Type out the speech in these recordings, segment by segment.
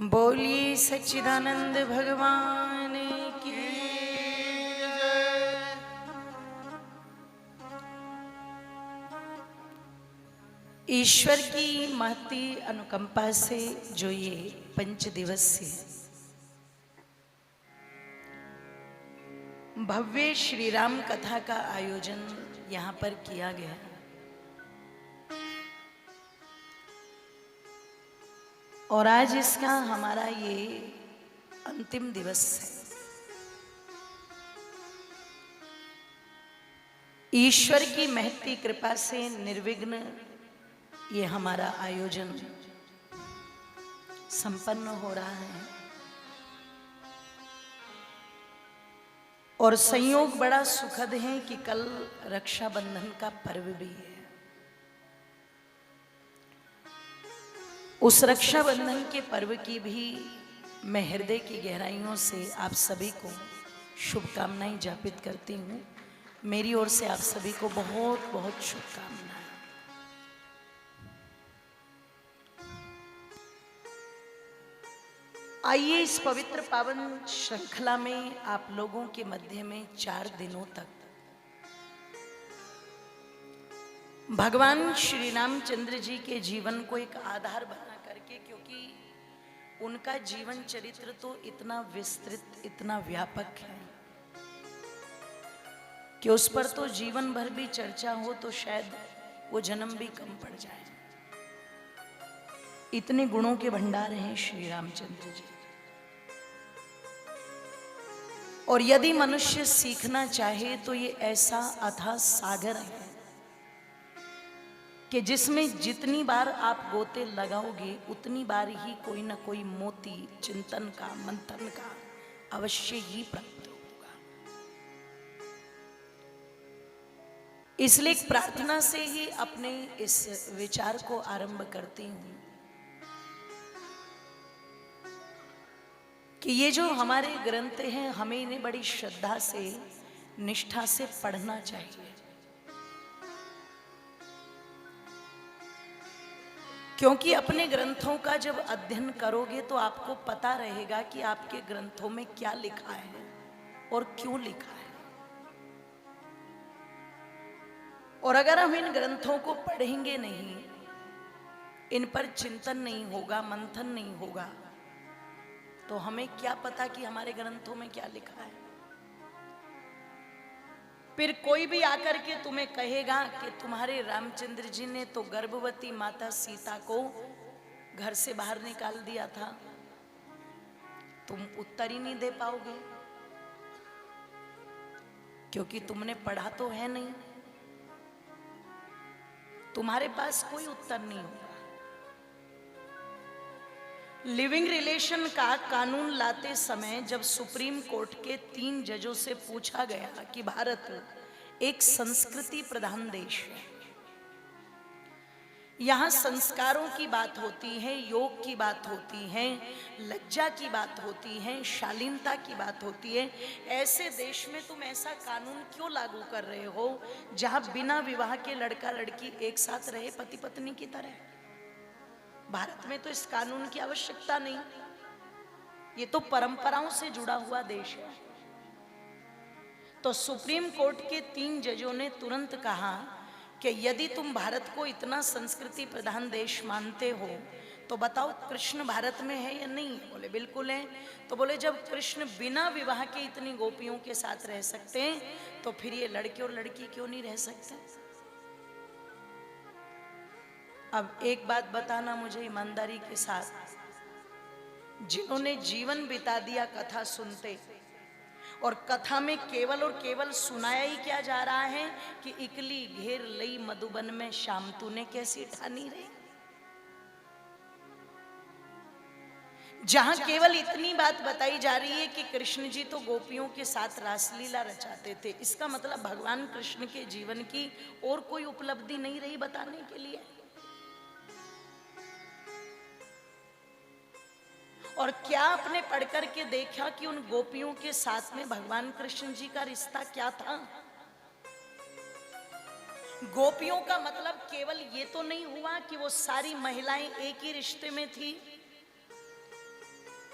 बोलिए सच्चिदानंद भगवान की जय। ईश्वर की महती अनुकंपा से जो ये पंच दिवसीय भव्य श्री राम कथा का आयोजन यहाँ पर किया गया, और आज इसका हमारा ये अंतिम दिवस है। ईश्वर की महती कृपा से निर्विघ्न ये हमारा आयोजन संपन्न हो रहा है, और संयोग बड़ा सुखद है कि कल रक्षाबंधन का पर्व भी है। उस रक्षाबंधन के पर्व की भी मैं हृदय की गहराइयों से आप सभी को शुभकामनाएं ज्ञापित करती हूँ। मेरी ओर से आप सभी को बहुत बहुत शुभकामनाएं। आइए इस पवित्र पावन श्रृंखला में आप लोगों के मध्य में 4 दिनों तक भगवान श्री रामचंद्र जी के जीवन को एक आधार बना करके, क्योंकि उनका जीवन चरित्र तो इतना विस्तृत, इतना व्यापक है कि उस पर तो जीवन भर भी चर्चा हो तो शायद वो जन्म भी कम पड़ जाए। इतने गुणों के भंडार हैं श्री रामचंद्र जी। और यदि मनुष्य सीखना चाहे तो ये ऐसा अथाह सागर है कि जिसमें जितनी बार आप गोते लगाओगे उतनी बार ही कोई ना कोई मोती चिंतन का, मंथन का अवश्य ही प्राप्त होगा। इसलिए प्रार्थना से ही अपने इस विचार को आरंभ करती हूं कि ये जो हमारे ग्रंथ हैं हमें इन्हें बड़ी श्रद्धा से, निष्ठा से पढ़ना चाहिए, क्योंकि अपने ग्रंथों का जब अध्ययन करोगे तो आपको पता रहेगा कि आपके ग्रंथों में क्या लिखा है और क्यों लिखा है। और अगर हम इन ग्रंथों को पढ़ेंगे नहीं, इन पर चिंतन नहीं होगा, मंथन नहीं होगा, तो हमें क्या पता कि हमारे ग्रंथों में क्या लिखा है। फिर कोई भी आकर के तुम्हें कहेगा कि तुम्हारे रामचंद्र जी ने तो गर्भवती माता सीता को घर से बाहर निकाल दिया था, तुम उत्तर ही नहीं दे पाओगे, क्योंकि तुमने पढ़ा तो है नहीं। तुम्हारे पास कोई उत्तर नहीं होगा। लिविंग रिलेशन का कानून लाते समय जब सुप्रीम कोर्ट के 3 जजों से पूछा गया कि भारत एक संस्कृति प्रधान देश है, यहाँ संस्कारों की बात होती है, योग की बात होती है, लज्जा की बात होती है, शालीनता की बात होती है, ऐसे देश में तुम ऐसा कानून क्यों लागू कर रहे हो जहाँ बिना विवाह के लड़का लड़की एक साथ रहे पति पत्नी की तरह? भारत में तो इस कानून की आवश्यकता नहीं, ये तो परंपराओं से जुड़ा हुआ देश है। तो सुप्रीम कोर्ट के 3 जजों ने तुरंत कहा कि यदि तुम भारत को इतना संस्कृति प्रधान देश मानते हो तो बताओ कृष्ण भारत में है या नहीं? बोले बिल्कुल है। तो बोले जब कृष्ण बिना विवाह के इतनी गोपियों के साथ रह सकते हैं तो फिर ये लड़के और लड़की क्यों नहीं रह सकते? अब एक बात बताना मुझे ईमानदारी के साथ, जिन्होंने जीवन बिता दिया कथा सुनते, और कथा में केवल और केवल सुनाया ही क्या जा रहा है कि इकली घेर लई मधुबन में शाम तूने कैसी ठानी रे, जहां केवल इतनी बात बताई जा रही है कि कृष्ण जी तो गोपियों के साथ रासलीला रचाते थे। इसका मतलब भगवान कृष्ण के जीवन की और कोई उपलब्धि नहीं रही बताने के लिए। और क्या आपने पढ़कर के देखा कि उन गोपियों के साथ में भगवान कृष्ण जी का रिश्ता क्या था? गोपियों का मतलब केवल ये तो नहीं हुआ कि वो सारी महिलाएं एक ही रिश्ते में थी।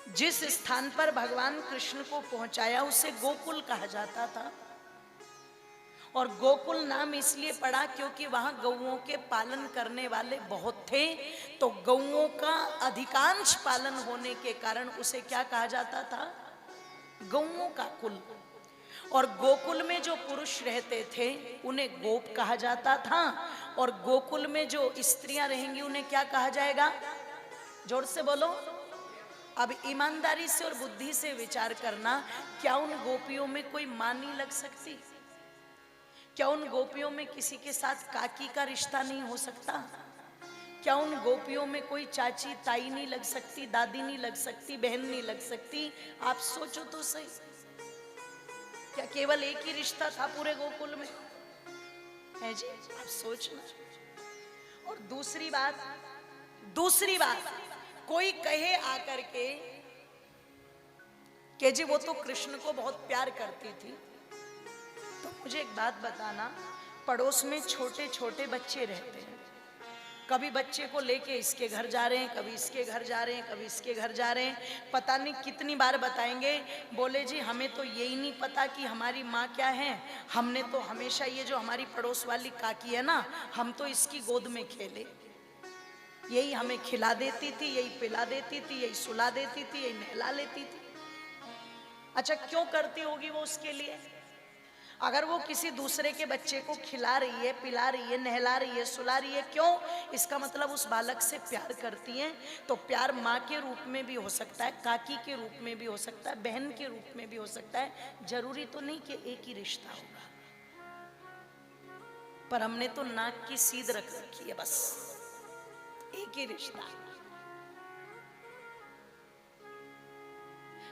जिस स्थान पर भगवान कृष्ण को पहुंचाया उसे गोकुल कहा जाता था। और गोकुल नाम इसलिए पड़ा क्योंकि वहां गौओं के पालन करने वाले बहुत थे, तो गौओं का अधिकांश पालन होने के कारण उसे क्या कहा जाता था? गौओं का कुल। और गोकुल में जो पुरुष रहते थे उन्हें गोप कहा जाता था, और गोकुल में जो स्त्रियां रहेंगी उन्हें क्या कहा जाएगा? जोर से बोलो। अब ईमानदारी से और बुद्धि से विचार करना, क्या उन गोपियों में कोई मां नहीं लग सकती? क्या उन गोपियों में किसी के साथ काकी का रिश्ता नहीं हो सकता? क्या उन गोपियों में कोई चाची ताई नहीं लग सकती, दादी नहीं लग सकती, बहन नहीं लग सकती? आप सोचो तो सही, क्या केवल एक ही रिश्ता था पूरे गोकुल में? है जी, आप सोचना। और दूसरी बात, कोई कहे आकर के कि जी वो तो कृष्ण को बहुत प्यार करती थी, तो मुझे एक बात बताना, पड़ोस में छोटे छोटे बच्चे रहते हैं, कभी बच्चे को लेके इसके घर जा रहे हैं, कभी इसके घर जा रहे हैं, कभी इसके घर जा रहे हैं, पता नहीं कितनी बार बताएंगे, बोले जी हमें तो यही नहीं पता कि हमारी माँ क्या है, हमने तो हमेशा ये जो हमारी पड़ोस वाली काकी है ना, हम तो इसकी गोद में खेले, यही हमें खिला देती थी, यही पिला देती थी, यही सुला देती थी, यही नहला लेती थी। अच्छा, क्यों करती होगी वो उसके लिए? अगर वो किसी दूसरे के बच्चे को खिला रही है, पिला रही है, नहला रही है, सुला रही है, क्यों? इसका मतलब उस बालक से प्यार करती है। तो प्यार माँ के रूप में भी हो सकता है, काकी के रूप में भी हो सकता है, बहन के रूप में भी हो सकता है, जरूरी तो नहीं कि एक ही रिश्ता होगा। पर हमने तो नाक की सीध रख रखी है, बस एक ही रिश्ता।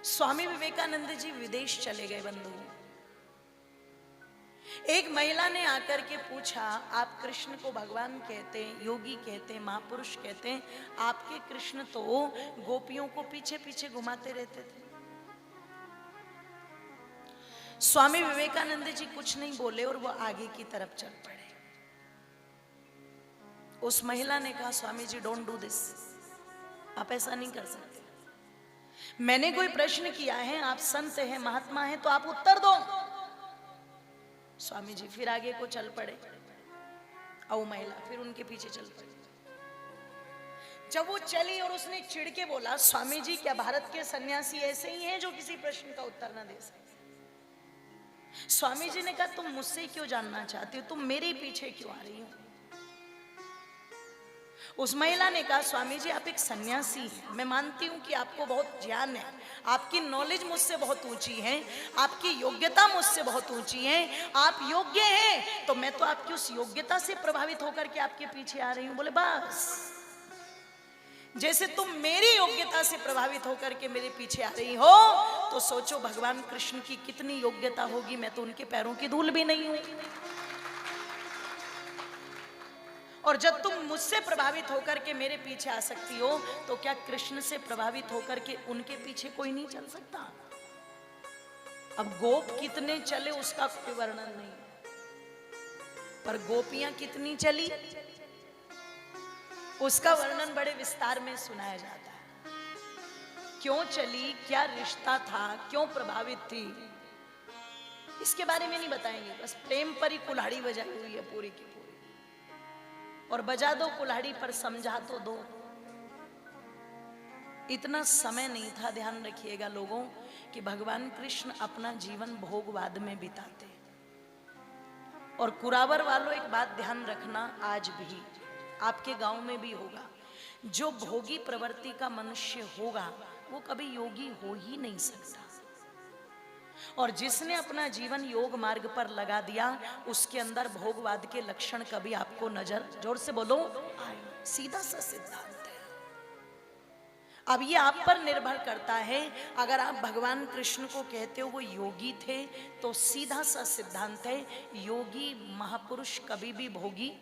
स्वामी विवेकानंद जी विदेश चले गए बंधु। एक महिला ने आकर के पूछा, आप कृष्ण को भगवान कहते हैं, योगी कहते हैं, महापुरुष कहते हैं, आपके कृष्ण तो गोपियों को पीछे पीछे घुमाते रहते थे। स्वामी विवेकानंद जी कुछ नहीं बोले और वो आगे की तरफ चल पड़े। उस महिला ने कहा, Swami ji don't do this, आप ऐसा नहीं कर सकते, मैंने कोई प्रश्न किया है, आप संत हैं, महात्मा हैं, तो आप उत्तर दो। स्वामी जी फिर आगे को चल पड़े, और महिला फिर उनके पीछे चल पड़ी। जब वो चली और उसने चिढ़ के बोला, स्वामी जी क्या भारत के सन्यासी ऐसे ही हैं जो किसी प्रश्न का उत्तर ना दे सकते? स्वामी जी ने कहा, तुम मुझसे क्यों जानना चाहती हो, तुम मेरे पीछे क्यों आ रही हो? उस महिला ने कहा, स्वामी जी आप एक सन्यासी हैं, मैं मानती हूं कि आपको बहुत ज्ञान है, आपकी नॉलेज मुझसे बहुत ऊंची है, आपकी योग्यता मुझसे बहुत ऊंची है, आप योग्य हैं, तो मैं तो आपकी उस योग्यता से प्रभावित होकर के आपके पीछे आ रही हूं। बोले बस, जैसे तुम मेरी योग्यता से प्रभावित होकर के मेरे पीछे आ रही हो, तो सोचो भगवान कृष्ण की कितनी योग्यता होगी, मैं तो उनके पैरों की धूल भी नहीं हूं। और जब तुम मुझसे प्रभावित होकर के मेरे पीछे आ सकती हो, तो क्या कृष्ण से प्रभावित होकर के उनके पीछे कोई नहीं चल सकता? अब गोप कितने चले उसका कोई वर्णन नहीं, पर गोपियां कितनी चली उसका वर्णन बड़े विस्तार में सुनाया जाता है। क्यों चली, क्या रिश्ता था, क्यों प्रभावित थी, इसके बारे में नहीं बताएंगे, बस प्रेम पर ही कुल्हाड़ी बजाई हुई है पूरी की पूरी। और बजा दो कुल्हाड़ी पर, समझा तो दो। इतना समय नहीं था, ध्यान रखिएगा लोगों, कि भगवान कृष्ण अपना जीवन भोगवाद में बिताते। और कुरावर वालों एक बात ध्यान रखना, आज भी आपके गांव में भी होगा, जो भोगी प्रवृत्ति का मनुष्य होगा वो कभी योगी हो ही नहीं सकता। और जिसने अपना जीवन योग मार्ग पर लगा दिया, उसके अंदर भोगवाद के लक्षण कभी आपको नजर, जोर से बोलो, आए। सीधा सा सिद्धांत है। अब ये आप पर निर्भर करता है, अगर आप भगवान कृष्ण को कहते हो वो योगी थे, तो सीधा सा सिद्धांत है, योगी महापुरुष कभी भी भोगी,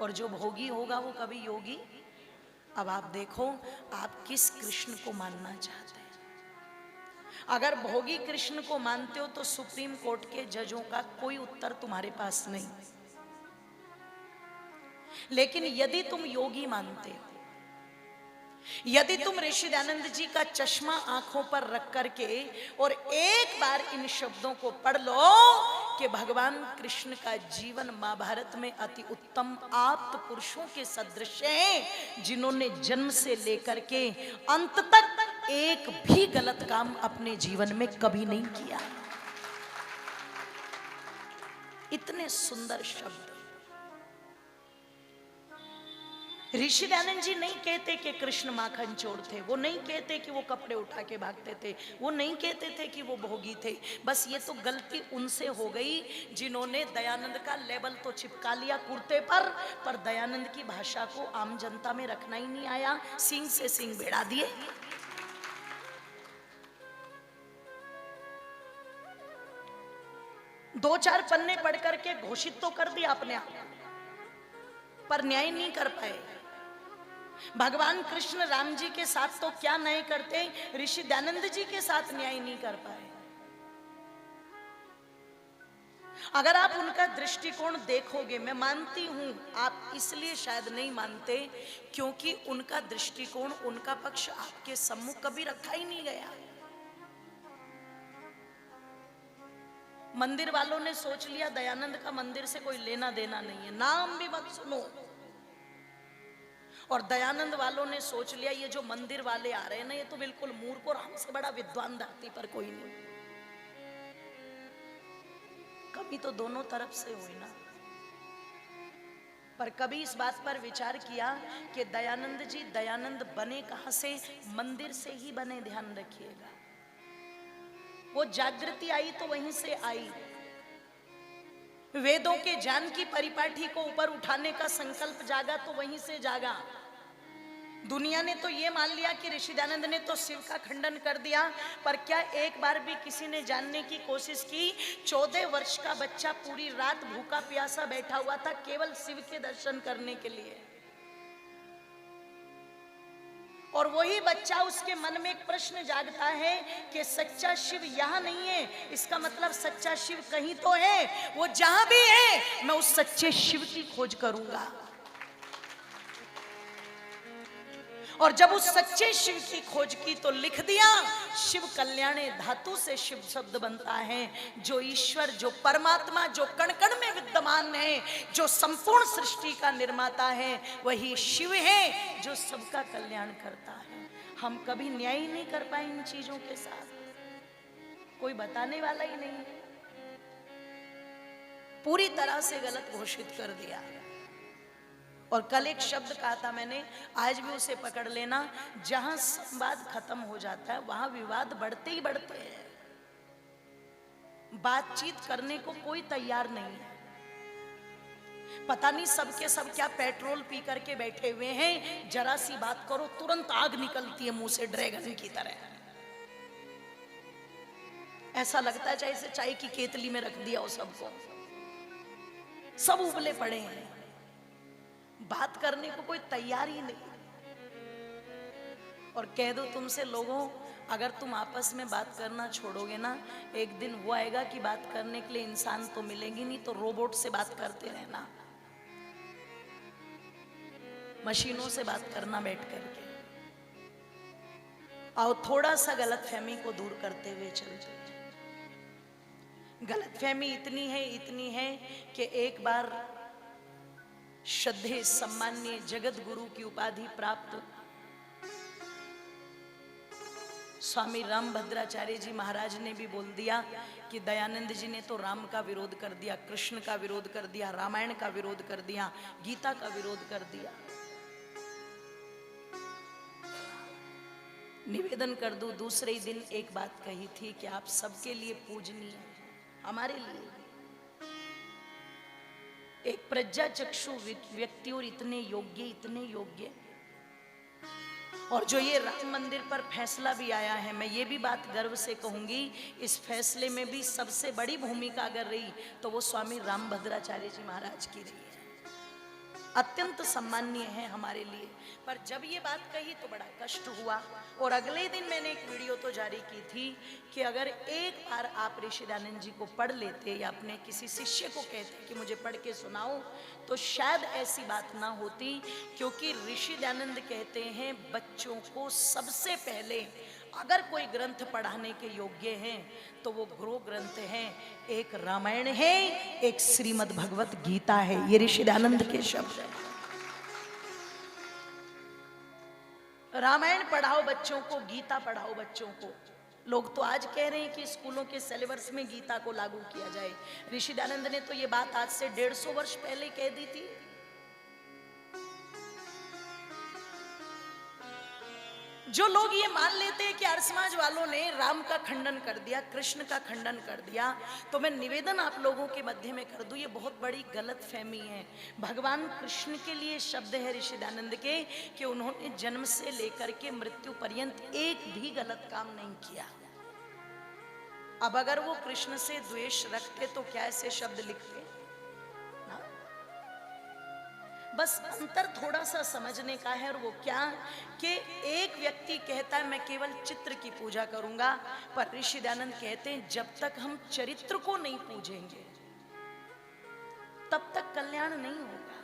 और जो भोगी होगा वो कभी योगी। अब आप देखो, आप किस कृष्ण को मानना चाहते हैं? अगर भोगी कृष्ण को मानते हो तो सुप्रीम कोर्ट के जजों का कोई उत्तर तुम्हारे पास नहीं। लेकिन यदि तुम योगी मानते हो, यदि तुम ऋषि दयानंद जी का चश्मा आंखों पर रख करके और एक बार इन शब्दों को पढ़ लो कि भगवान कृष्ण का जीवन महाभारत में अति उत्तम आप्त पुरुषों के सदृश है, जिन्होंने जन्म से लेकर के अंत तक एक भी गलत काम अपने जीवन में कभी नहीं किया। इतने सुंदर शब्द। ऋषि दयानंद जी नहीं कहते कि कृष्ण माखन चोर थे, वो नहीं कहते कि वो कपड़े उठा के भागते थे, वो नहीं कहते थे कि वो भोगी थे। बस ये तो गलती उनसे हो गई जिन्होंने दयानंद का लेबल तो चिपका लिया कुर्ते पर दयानंद की भाषा को आम जनता में रखना ही नहीं आया, सींग से सींग भिड़ा दिए। दो चार पन्ने पढ़ करके घोषित तो कर दिया अपने आप, पर न्याय नहीं कर पाए। भगवान कृष्ण राम जी के साथ तो क्या न्याय करते, ऋषि दयानंद जी के साथ न्याय नहीं कर पाए। अगर आप उनका दृष्टिकोण देखोगे, मैं मानती हूं आप इसलिए शायद नहीं मानते क्योंकि उनका दृष्टिकोण, उनका पक्ष आपके सम्मुख कभी रखा ही नहीं गया। मंदिर वालों ने सोच लिया दयानंद का मंदिर से कोई लेना देना नहीं है, नाम भी मत सुनो। और दयानंद वालों ने सोच लिया ये जो मंदिर वाले आ रहे हैं ना, ये तो बिल्कुल मूर्ख और हमसे बड़ा विद्वान धरती पर कोई नहीं। कभी तो दोनों तरफ से हुई ना। पर कभी इस बात पर विचार किया कि दयानंद जी दयानंद बने कहां से, मंदिर से ही बने, ध्यान रखिएगा। वो जागृति आई तो वहीं से आई। वेदों के ज्ञान की परिपाठी को ऊपर उठाने का संकल्प जागा तो वहीं से जागा। दुनिया ने तो ये मान लिया कि ऋषि दयानंद ने तो शिव का खंडन कर दिया, पर क्या एक बार भी किसी ने जानने की कोशिश की? 14 वर्ष का बच्चा पूरी रात भूखा प्यासा बैठा हुआ था केवल शिव के दर्शन करने के लिए, और वही बच्चा, उसके मन में एक प्रश्न जागता है कि सच्चा शिव यहाँ नहीं है, इसका मतलब सच्चा शिव कहीं तो है। वो जहां भी है मैं उस सच्चे शिव की खोज करूंगा। और जब उस सच्चे शिव की खोज की तो लिख दिया, शिव कल्याणे धातु से शिव शब्द बनता है। जो ईश्वर, जो परमात्मा, जो कण कण में विद्यमान है, जो संपूर्ण सृष्टि का निर्माता है, वही शिव है जो सबका कल्याण करता है। हम कभी न्याय नहीं कर पाए इन चीजों के साथ, कोई बताने वाला ही नहीं, पूरी तरह से गलत घोषित कर दिया। और कल एक शब्द कहा था मैंने, आज भी उसे पकड़ लेना, जहां संवाद खत्म हो जाता है वहां विवाद बढ़ते ही बढ़ते हैं। बातचीत करने को कोई तैयार नहीं है। पता नहीं सबके सब क्या पेट्रोल पी करके बैठे हुए हैं, जरा सी बात करो तुरंत आग निकलती है मुंह से ड्रैगन की तरह। ऐसा लगता है जैसे चाय की केतली में रख दिया हो सबको, सब उबले पड़े हैं, बात करने को कोई तैयार ही नहीं। और कह दो तुमसे लोगों, अगर तुम आपस में बात करना छोड़ोगे ना, एक दिन वो आएगा कि बात करने के लिए इंसान तो मिलेंगे नहीं, तो रोबोट से बात करते रहना, मशीनों से बात करना बैठ करके। आओ थोड़ा सा गलतफहमी को दूर करते हुए चलते। गलतफहमी इतनी है कि एक बार श्रद्धेय सम्मान्य जगत गुरु की उपाधि प्राप्त स्वामी रामभद्राचार्य जी महाराज ने भी बोल दिया कि दयानंद जी ने तो राम का विरोध कर दिया, कृष्ण का विरोध कर दिया, रामायण का विरोध कर दिया, गीता का विरोध कर दिया। निवेदन कर दूं, दूसरे ही दिन एक बात कही थी कि आप सबके लिए पूजनीय हैं, हमारे लिए एक प्रज्ञा चक्षु व्यक्ति और इतने योग्य, और जो ये राम मंदिर पर फैसला भी आया है, मैं ये भी बात गर्व से कहूंगी, इस फैसले में भी सबसे बड़ी भूमिका अगर रही तो वो स्वामी रामभद्राचार्य जी महाराज की रही है। अत्यंत सम्माननीय है हमारे लिए। पर जब ये बात कही तो बड़ा कष्ट हुआ, और अगले दिन मैंने एक वीडियो तो जारी की थी कि अगर एक बार आप ऋषि दयानंद जी को पढ़ लेते या अपने किसी शिष्य को कहते कि मुझे पढ़ के सुनाओ, तो शायद ऐसी बात ना होती। क्योंकि ऋषि दयानंद कहते हैं बच्चों को सबसे पहले अगर कोई ग्रंथ पढ़ाने के योग्य हैं तो वो गुरु ग्रंथ हैं, एक रामायण है, एक श्रीमद् भगवत गीता है। ये ऋषि दयानंद के शब्द हैं। रामायण पढ़ाओ बच्चों को, गीता पढ़ाओ बच्चों को। लोग तो आज कह रहे हैं कि स्कूलों के सिलेबस में गीता को लागू किया जाए। ऋषि दयानंद ने तो ये बात आज से 150 वर्ष पहले कह दी थी। जो लोग ये मान लेते हैं कि आर्य समाज वालों ने राम का खंडन कर दिया, कृष्ण का खंडन कर दिया, तो मैं निवेदन आप लोगों के मध्य में कर दूं, ये बहुत बड़ी गलत फहमी है। भगवान कृष्ण के लिए शब्द है ऋषि दयानंद के कि उन्होंने जन्म से लेकर के मृत्यु पर्यंत एक भी गलत काम नहीं किया। अब अगर वो कृष्ण से द्वेष रखते तो क्या ऐसे शब्द लिखते? बस अंतर थोड़ा सा समझने का है, और वो क्या कि एक व्यक्ति कहता है मैं केवल चित्र की पूजा करूंगा, पर ऋषि दयानंद कहते हैं जब तक हम चरित्र को नहीं पूजेंगे तब तक कल्याण नहीं होगा।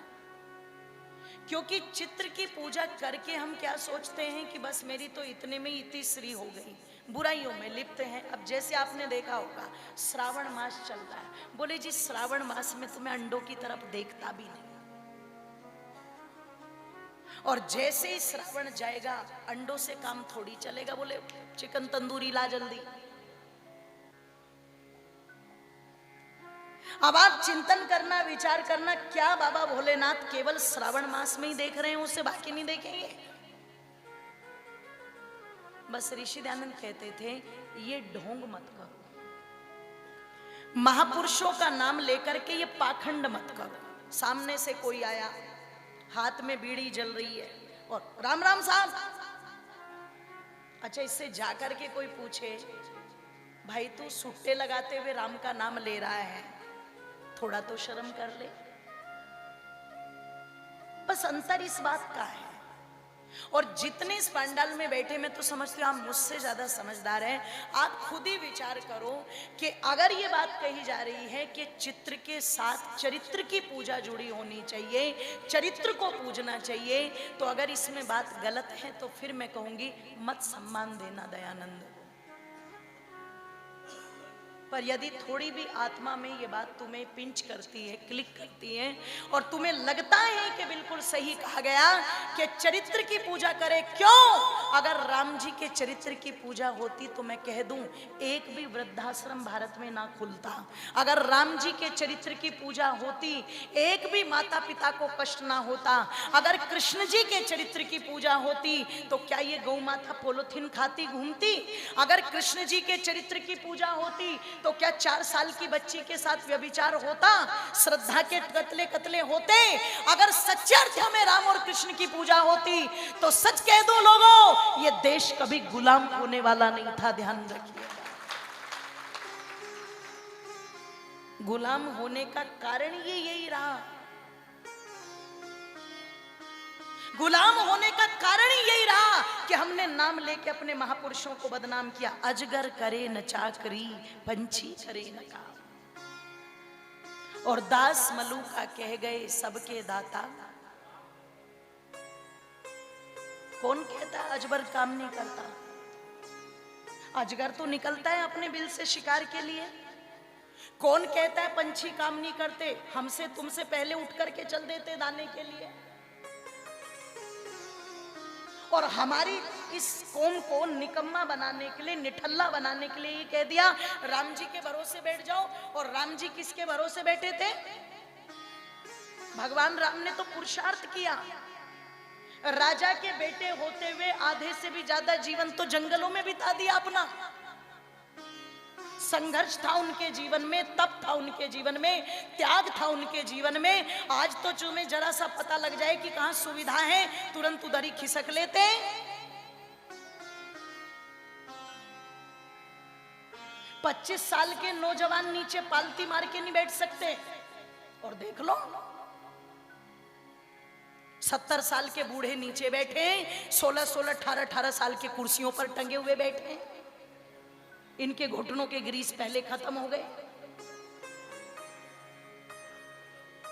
क्योंकि चित्र की पूजा करके हम क्या सोचते हैं कि बस मेरी तो इतने में इतिश्री हो गई, बुराइयों में लिप्त हैं। अब जैसे आपने देखा होगा श्रावण मास चल रहा है, बोले जी श्रावण मास में तो मैं अंडों की तरफ देखता भी नहीं, और जैसे ही श्रावण जाएगा अंडों से काम थोड़ी चलेगा, बोले चिकन तंदूरी ला जल्दी। अब आप चिंतन करना, विचार करना, क्या बाबा भोलेनाथ केवल श्रावण मास में ही देख रहे हैं, उससे बाकी नहीं देखेंगे? बस ऋषि दयानंद कहते थे ये ढोंग मत करो, महापुरुषों का नाम लेकर के ये पाखंड मत करो। सामने से कोई आया, हाथ में बीड़ी जल रही है और राम राम साहब, अच्छा इससे जाकर के कोई पूछे भाई तू सुट्टे लगाते हुए राम का नाम ले रहा है, थोड़ा तो शर्म कर ले। बस अंतर इस बात का है। और जितने इस पंडाल में बैठे, मैं तो समझती हूँ आप मुझसे ज्यादा समझदार हैं। आप खुद ही विचार करो कि अगर ये बात कही जा रही है कि चित्र के साथ चरित्र की पूजा जुड़ी होनी चाहिए, चरित्र को पूजना चाहिए, तो अगर इसमें बात गलत है तो फिर मैं कहूंगी मत सम्मान देना दयानंद। पर यदि थोड़ी भी आत्मा में ये बात तुम्हें पिंच करती है, क्लिक करती है, और तुम्हें लगता है कि बिल्कुल सही कहा गया कि चरित्र की पूजा करे, क्यों? अगर राम जी के चरित्र की पूजा होती तो मैं कह दूं एक भी वृद्धाश्रम भारत में ना खुलता। अगर राम जी के चरित्र की पूजा होती एक भी माता पिता को कष्ट ना होता। अगर कृष्ण जी के चरित्र की पूजा होती तो क्या ये गौ माता पोलोथीन खाती घूमती? अगर कृष्ण जी के चरित्र की पूजा होती तो क्या 4 साल की बच्ची के साथ व्यभिचार होता? श्रद्धा के कत्ले कत्ले होते? अगर सच्चे अर्थ में राम और कृष्ण की पूजा होती तो सच कह दो लोगों, ये देश कभी गुलाम होने वाला नहीं था। ध्यान रखिए, गुलाम होने का कारण ये यही रहा। गुलाम होने का कारण ही यही रहा कि हमने नाम लेके अपने महापुरुषों को बदनाम किया। अजगर करे न चाकरी, पंछी करे न काम, और दास मलूका कह गए सबके दाता। कौन कहता है अजगर काम नहीं करता? अजगर तो निकलता है अपने बिल से शिकार के लिए। कौन कहता है पंछी काम नहीं करते? हमसे तुमसे पहले उठ करके चल देते दाने के लिए। और हमारी इस कौम को निकम्मा बनाने के लिए, निठल्ला बनाने के लिए ये कह दिया राम जी के भरोसे बैठ जाओ। और राम जी किसके भरोसे बैठे थे? भगवान राम ने तो पुरुषार्थ किया। राजा के बेटे होते हुए आधे से भी ज्यादा जीवन तो जंगलों में बिता दिया अपना। संघर्ष था उनके जीवन में, तप था उनके जीवन में, त्याग था उनके जीवन में। आज तो तुम्हें जरा सा पता लग जाए कि कहां सुविधा है, तुरंत उधर ही खिसक लेते। 25 साल के नौजवान नीचे पालती मार के नहीं बैठ सकते। और देख लो 70 साल के बूढ़े नीचे बैठे, 16-16, 18-18 साल के कुर्सियों पर टंगे हुए बैठे। इनके घुटनों के ग्रीस पहले खत्म हो गए।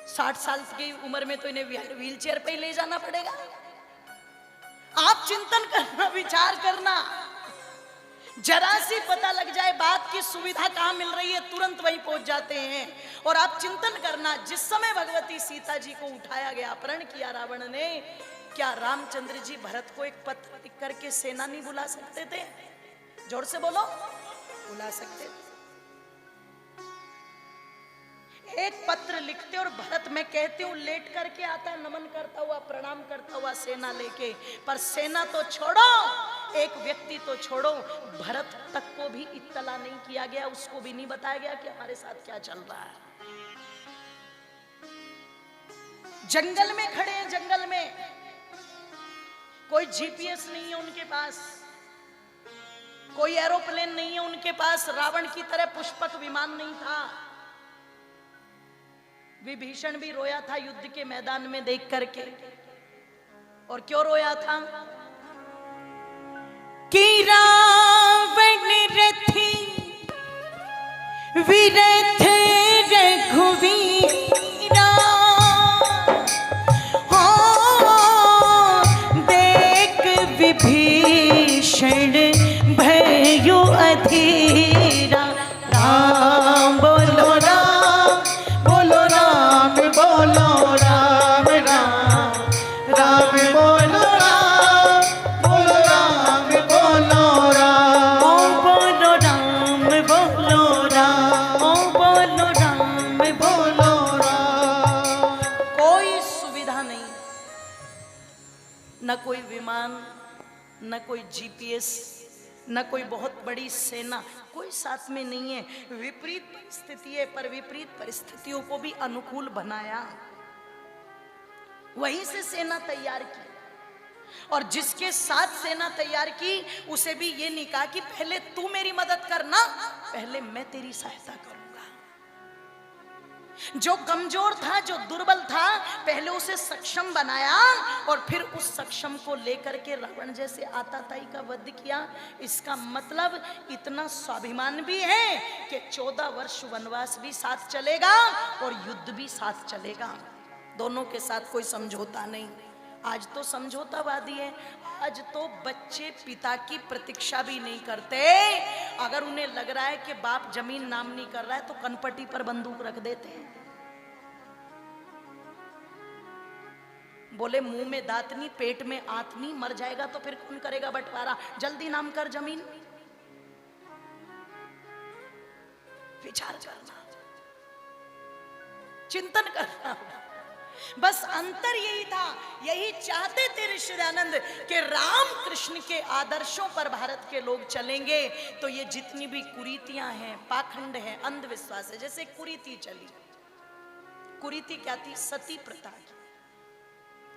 60 साल की उम्र में तो इन्हें व्हील चेयर पे ही ले जाना पड़ेगा। आप चिंतन करना, विचार करना, जरा सी पता लग जाए बात की सुविधा कहां मिल रही है, तुरंत वहीं पहुंच जाते हैं। और आप चिंतन करना, जिस समय भगवती सीता जी को उठाया गया, अपहरण किया रावण ने, क्या रामचंद्र जी भरत को एक पत्र लिख करके सेना नहीं बुला सकते थे? जोर से बोलो, बुला सकते थे। एक पत्र लिखते और भरत, मैं कहती हूं, लेट करके आता, नमन करता हुआ, प्रणाम करता हुआ सेना लेके। पर सेना तो छोड़ो, एक व्यक्ति तो छोड़ो, भरत तक को भी इत्तला नहीं किया गया, उसको भी नहीं बताया गया कि हमारे साथ क्या चल रहा है। जंगल में खड़े हैं, जंगल में कोई जीपीएस नहीं है उनके पास, कोई एरोप्लेन नहीं है उनके पास, रावण की तरह पुष्पक विमान नहीं था। विभीषण भी रोया था युद्ध के मैदान में देख करके। और क्यों रोया था? कि रावण रथी विरथ रघुवीरा, हो देख विभीषण भयो अधीरा। राम बोलो राम, बोलो राम, बोलो राम, राम राम बोलो राम, बोलो राम, बोलो राम, ओ बोलो राम, बोलो राम, ओ बोलो राम, बोलो राम। कोई सुविधा नहीं, न कोई विमान, न कोई जीपीएस, न कोई बहुत बड़ी सेना, कोई साथ में नहीं है। विपरीत परिस्थिति है, पर विपरीत परिस्थितियों को भी अनुकूल बनाया, वहीं से सेना तैयार की। और जिसके साथ सेना तैयार की, उसे भी ये नहीं कहा कि पहले तू मेरी मदद करना, पहले मैं तेरी सहायता करूंगा। जो कमजोर था, जो दुर्बल था, पहले उसे सक्षम बनाया और फिर उस सक्षम को लेकर के रावण जैसे आताताई का वध किया। इसका मतलब इतना स्वाभिमान भी है कि 14 वर्ष वनवास भी साथ चलेगा और युद्ध भी साथ चलेगा, दोनों के साथ कोई समझौता नहीं। आज तो समझौतावादी है, आज तो बच्चे पिता की प्रतीक्षा भी नहीं करते। अगर उन्हें लग रहा है कि बाप जमीन नाम नहीं कर रहा है तो कनपटी पर बंदूक रख देते हैं। बोले मुंह में दांत नहीं, पेट में आंत नहीं, मर जाएगा तो फिर कौन करेगा बंटवारा, जल्दी नाम कर जमीन। विचार करना, चिंतन करना। बस अंतर यही था, यही चाहते थे ऋषिदानंद कि राम कृष्ण के आदर्शों पर भारत के लोग चलेंगे तो ये जितनी भी कुरीतियां हैं, पाखंड है, अंधविश्वास है। जैसे कुरीति चली, कुरीति क्या थी? सती प्रथा की,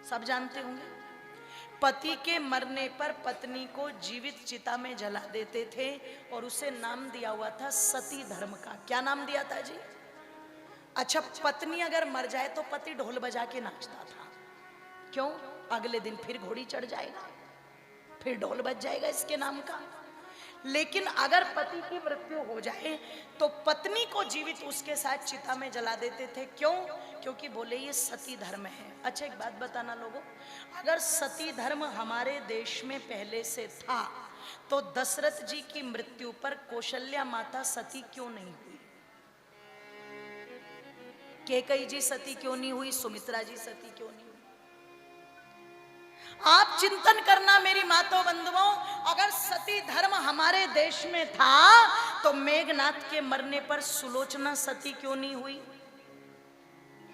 सब जानते होंगे। पति के मरने पर पत्नी को जीवित चिता में जला देते थे और उसे नाम दिया हुआ था सती धर्म का। क्या नाम दिया था जी? अच्छा, पत्नी अगर मर जाए तो पति ढोल बजा के नाचता था। क्यों? अगले दिन फिर घोड़ी चढ़ जाएगा, फिर ढोल बज जाएगा इसके नाम का। लेकिन अगर पति की मृत्यु हो जाए तो पत्नी को जीवित उसके साथ चिता में जला देते थे। क्यों? क्योंकि बोले ये सती धर्म है। अच्छा, एक बात बताना लोगों, अगर सती धर्म हमारे देश में पहले से था तो दशरथ जी की मृत्यु पर कौशल्या माता सती क्यों नहीं हुई? कैकेयी जी सती क्यों नहीं हुई? सुमित्रा जी सती क्यों नहीं हुई? आप चिंतन करना मेरी माताओं बंधुओं, अगर सती धर्म हमारे देश में था तो मेघनाथ के मरने पर सुलोचना सती क्यों नहीं हुई?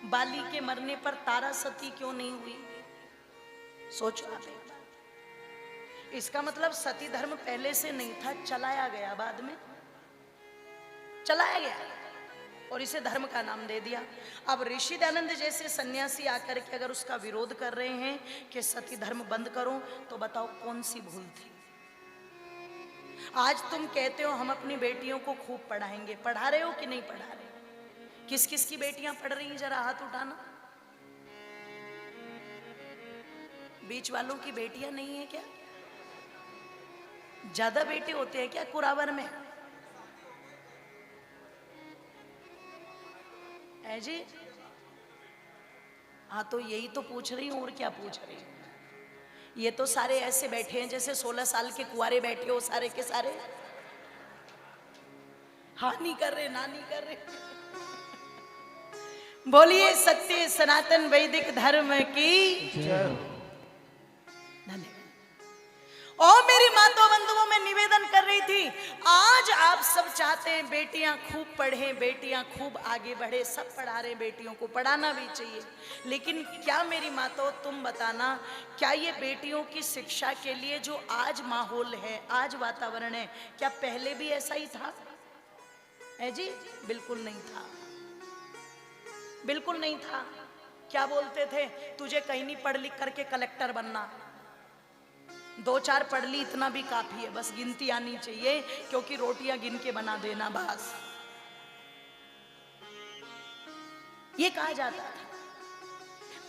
बाली के मरने पर तारा सती क्यों नहीं हुई? सोचो आप। इसका मतलब सती धर्म पहले से नहीं था, चलाया गया, बाद में चलाया गया और इसे धर्म का नाम दे दिया। अब ऋषिदानंद जैसे सन्यासी आकर के अगर उसका विरोध कर रहे हैं कि सती धर्म बंद करो, तो बताओ कौन सी भूल थी? आज तुम कहते हो हम अपनी बेटियों को खूब पढ़ाएंगे, पढ़ा रहे हो कि नहीं पढ़ा रहे? किस किस की बेटियां पढ़ रही हैं, जरा हाथ उठाना। बीच वालों की बेटियां नहीं है क्या? ज्यादा बेटे होते हैं क्या कुरावर में? है जी? हाँ, तो यही तो पूछ रही हूँ, और क्या पूछ रही हूँ। ये तो सारे ऐसे बैठे हैं जैसे 16 साल के कुआरे बैठे हो, सारे के सारे हाँ नहीं कर रहे, ना नहीं कर रहे। बोलिए सत्य सनातन वैदिक धर्म की धन्यवाद। और मेरी माता बंधुओं में निवेदन कर रही थी, आज आप सब चाहते हैं बेटियां खूब पढ़ें, बेटियां खूब आगे बढ़े, सब पढ़ा रहे हैं, बेटियों को पढ़ाना भी चाहिए, लेकिन क्या मेरी माता तुम बताना, क्या ये बेटियों की शिक्षा के लिए जो आज माहौल है, आज वातावरण है, क्या पहले भी ऐसा ही था? है जी? बिल्कुल नहीं था, बिल्कुल नहीं था। क्या बोलते थे, तुझे कहीं नहीं पढ़ लिख करके कलेक्टर बनना, 2-4 पढ़ ली इतना भी काफी है, बस गिनती आनी चाहिए, क्योंकि रोटियां गिन के बना देना बस, ये कहा जाता था।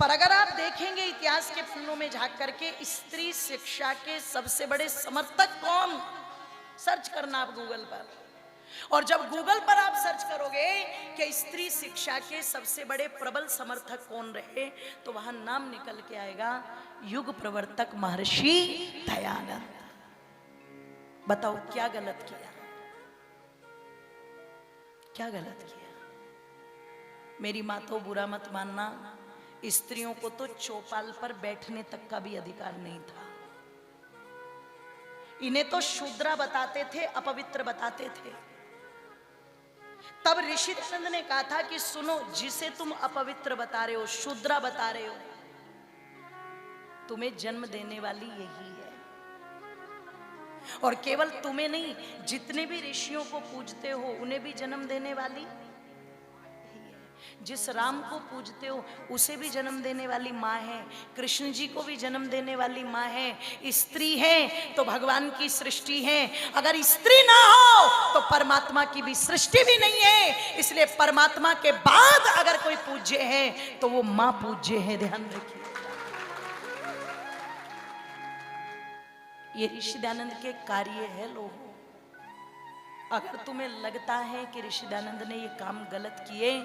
पर अगर आप देखेंगे इतिहास के पन्नों में झांक करके, स्त्री शिक्षा के सबसे बड़े समर्थक कौन, सर्च करना आप गूगल पर, और जब गूगल पर आप सर्च करोगे कि स्त्री शिक्षा के सबसे बड़े प्रबल समर्थक कौन रहे, तो वहां नाम निकल के आएगा युग प्रवर्तक महर्षि दयानंद। बताओ क्या गलत किया, क्या गलत किया? मेरी मातो बुरा मत मानना, स्त्रियों को तो चौपाल पर बैठने तक का भी अधिकार नहीं था। इन्हें तो शूद्रा बताते थे, अपवित्र बताते थे। तब ऋषि दयानंद ने कहा था कि सुनो, जिसे तुम अपवित्र बता रहे हो, शूद्रा बता रहे हो, तुम्हें जन्म देने वाली यही है, और केवल तुम्हें नहीं, जितने भी ऋषियों को पूजते हो उन्हें भी जन्म देने वाली यही है। जिस राम को पूजते हो उसे भी जन्म देने वाली माँ है, कृष्ण जी को भी जन्म देने वाली माँ है। स्त्री है तो भगवान की सृष्टि है, अगर स्त्री ना हो तो परमात्मा की भी सृष्टि भी नहीं है। इसलिए परमात्मा के बाद अगर कोई पूज्य है तो वो माँ पूज्य है, ध्यान रखिए। ये ऋषि दयानंद के कार्य है लोगों। अगर तुम्हें लगता है कि ऋषि दयानंद ने ये काम गलत किए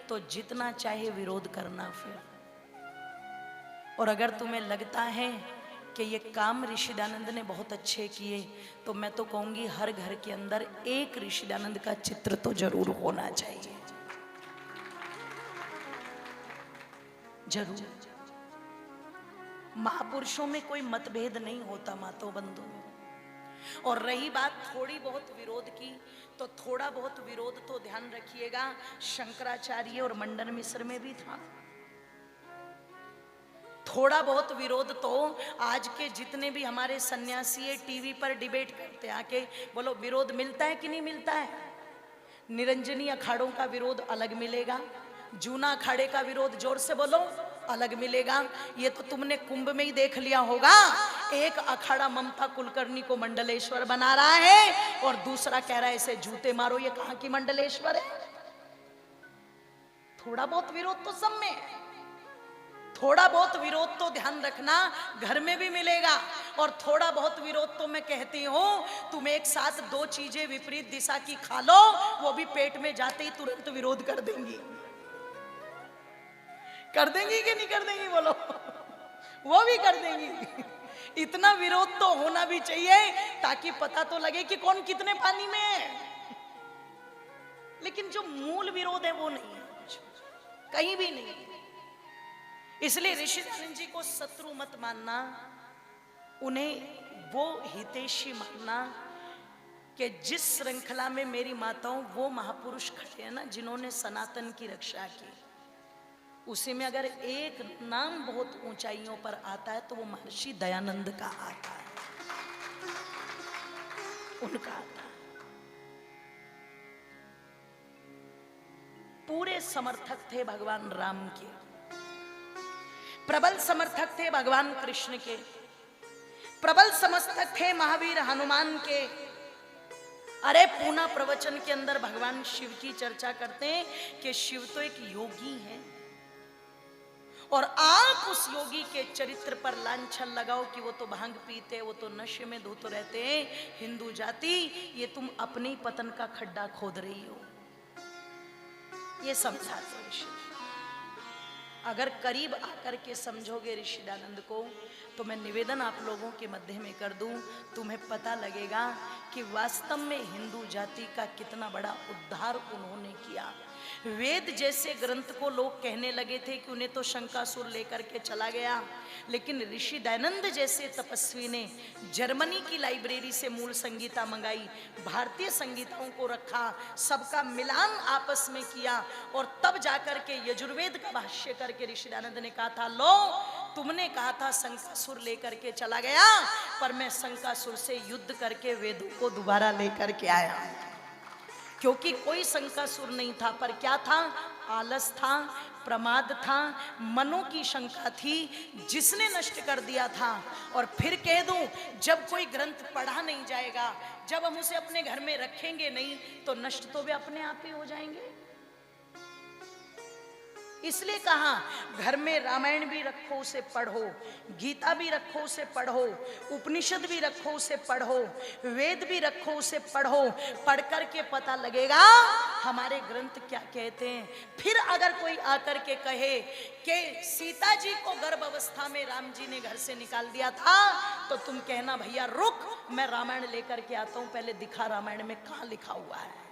तो जितना चाहे विरोध करना फिर, और अगर तुम्हें लगता है कि ये काम ऋषि दयानंद ने बहुत अच्छे किए तो मैं तो कहूंगी हर घर के अंदर एक ऋषि दयानंद का चित्र तो जरूर होना चाहिए, जरूर। महापुरुषों में कोई मतभेद नहीं होता मातो बंधु। और रही बात थोड़ी बहुत विरोध की, तो थोड़ा बहुत विरोध तो ध्यान रखिएगा शंकराचार्य और मंडन मिश्र में भी था। थोड़ा बहुत विरोध तो आज के जितने भी हमारे सन्यासी टीवी पर डिबेट करते आके बोलो, विरोध मिलता है कि नहीं मिलता है? निरंजनी अखाड़ों का विरोध अलग मिलेगा, जूना अखाड़े का विरोध जोर से बोलो अलग मिलेगा। ये तो तुमने कुंभ में ही देख लिया होगा, एक अखाड़ा ममता कुलकर्णी को मंडलेश्वर बना रहा है और दूसरा कह रहा है इसे जूते मारो, ये कहां की मंडलेश्वर है? थोड़ा बहुत विरोध तो सब में है, थोड़ा बहुत विरोध तो ध्यान रखना घर में भी मिलेगा, और थोड़ा बहुत विरोध तो मैं कहती हूं तुम एक साथ दो चीजें विपरीत दिशा की खा लो, वो भी पेट में जाते ही तुरंत विरोध कर देंगी। कर देंगी कि नहीं कर देंगी बोलो? वो भी कर देंगी। इतना विरोध तो होना भी चाहिए ताकि पता तो लगे कि कौन कितने पानी में है, लेकिन जो मूल विरोध है वो नहीं है, कहीं भी नहीं। इसलिए ऋषि दयानंद जी को शत्रु मत मानना, उन्हें वो हितैषी मानना कि जिस श्रृंखला में मेरी माताओं वो महापुरुष खड़े हैं ना जिन्होंने सनातन की रक्षा की, उसी में अगर एक नाम बहुत ऊंचाइयों पर आता है तो वो महर्षि दयानंद का आता है, उनका आता है। पूरे समर्थक थे भगवान राम के, प्रबल समर्थक थे भगवान कृष्ण के, प्रबल समर्थक थे महावीर हनुमान के। अरे पूना प्रवचन के अंदर भगवान शिव की चर्चा करते हैं कि शिव तो एक योगी है, और आप उस योगी के चरित्र पर लांछन लगाओ कि वो तो भांग पीते, वो तो नशे में धुत रहते हैं। हिंदू जाति, ये तुम अपने ही पतन का खड्डा खोद रही हो, ये समझाते ऋषि। अगर करीब आकर के समझोगे ऋषि दयानंद को, तो मैं निवेदन आप लोगों के मध्य में कर दूं, तुम्हें पता लगेगा कि वास्तव में हिंदू जाति का कितना बड़ा उद्धार उन्होंने किया। वेद जैसे ग्रंथ को लोग कहने लगे थे कि उन्हें तो शंकासुर लेकर के चला गया, लेकिन ऋषि दयानंद जैसे तपस्वी ने जर्मनी की लाइब्रेरी से मूल संगीता मंगाई, भारतीय संगीताओं को रखा, सबका मिलान आपस में किया, और तब जाकर के यजुर्वेद का भाष्य करके ऋषि दयानंद ने कहा था, लो तुमने कहा था शंकासुर लेकर के चला गया, पर मैं शंकासुर से युद्ध करके वेदों को दोबारा लेकर के आया। क्योंकि कोई शंकासुर नहीं था, पर क्या था? आलस था, प्रमाद था, मनों की शंका थी, जिसने नष्ट कर दिया था। और फिर कह दूं, जब कोई ग्रंथ पढ़ा नहीं जाएगा, जब हम उसे अपने घर में रखेंगे नहीं, तो नष्ट तो वे अपने आप ही हो जाएंगे। इसलिए कहा, घर में रामायण भी रखो, उसे पढ़ो, गीता भी रखो, उसे पढ़ो, उपनिषद भी रखो, उसे पढ़ो, वेद भी रखो, उसे पढ़ो। पढ़ कर के पता लगेगा हमारे ग्रंथ क्या कहते हैं। फिर अगर कोई आकर के कहे कि सीता जी को गर्भ अवस्था में राम जी ने घर से निकाल दिया था, तो तुम कहना, भैया रुक, मैं रामायण लेकर के आता हूं, पहले दिखा रामायण में कहां लिखा हुआ है।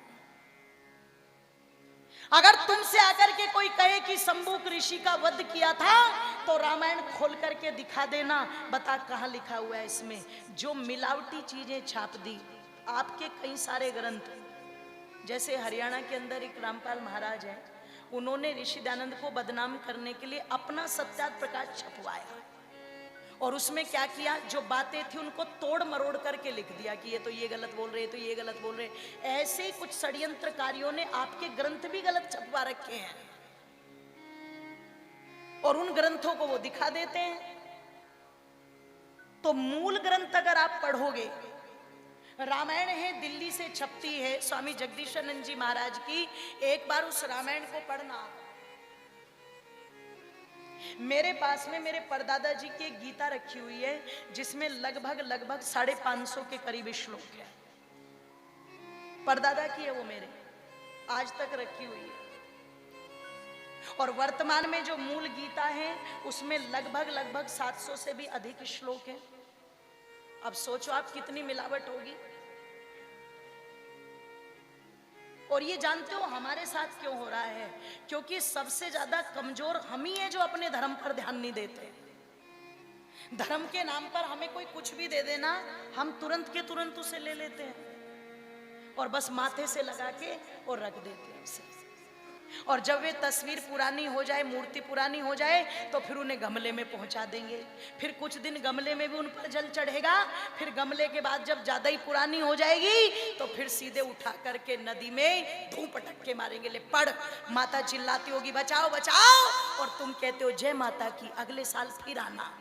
अगर तुमसे आकर के कोई कहे कि शंभुक ऋषि का वध किया था, तो रामायण खोल करके दिखा देना, बता कहां लिखा हुआ है इसमें। जो मिलावटी चीजें छाप दी, आपके कई सारे ग्रंथ, जैसे हरियाणा के अंदर एक रामपाल महाराज है, उन्होंने ऋषि दयानंद को बदनाम करने के लिए अपना सत्यार्थ प्रकाश छपवाया, और उसमें क्या किया, जो बातें थी उनको तोड़ मरोड़ करके लिख दिया कि ये तो ये गलत बोल रहे, तो ये गलत बोल रहे। ऐसे ही कुछ षड्यंत्रकारियों ने आपके ग्रंथ भी गलत छपवा रखे हैं, और उन ग्रंथों को वो दिखा देते हैं। तो मूल ग्रंथ अगर आप पढ़ोगे, रामायण है, दिल्ली से छपती है, स्वामी जगदीशानंद जी महाराज की, एक बार उस रामायण को पढ़ना। मेरे पास में मेरे परदादा जी की एक गीता रखी हुई है, जिसमें लगभग 550 के करीब श्लोक है। परदादा की है वो, मेरे आज तक रखी हुई है। और वर्तमान में जो मूल गीता है, उसमें लगभग 700 से भी अधिक श्लोक है। अब सोचो आप कितनी मिलावट होगी। और ये जानते हो हमारे साथ क्यों हो रहा है? क्योंकि सबसे ज्यादा कमजोर हम ही हैं, जो अपने धर्म पर ध्यान नहीं देते। धर्म के नाम पर हमें कोई कुछ भी दे देना, हम तुरंत के तुरंत उसे ले लेते हैं, और बस माथे से लगा के और रख देते हैं उसे। और जब वे तस्वीर पुरानी हो जाए, मूर्ति पुरानी हो जाए, तो फिर उन्हें गमले में पहुंचा देंगे। फिर कुछ दिन गमले में भी उन पर जल चढ़ेगा। फिर गमले के बाद जब ज्यादा ही पुरानी हो जाएगी, तो फिर सीधे उठा करके नदी में धूम पटक के मारेंगे। ले पढ़, माता चिल्लाती होगी बचाओ बचाओ, और तुम कहते हो जय माता की, अगले साल फिर आना।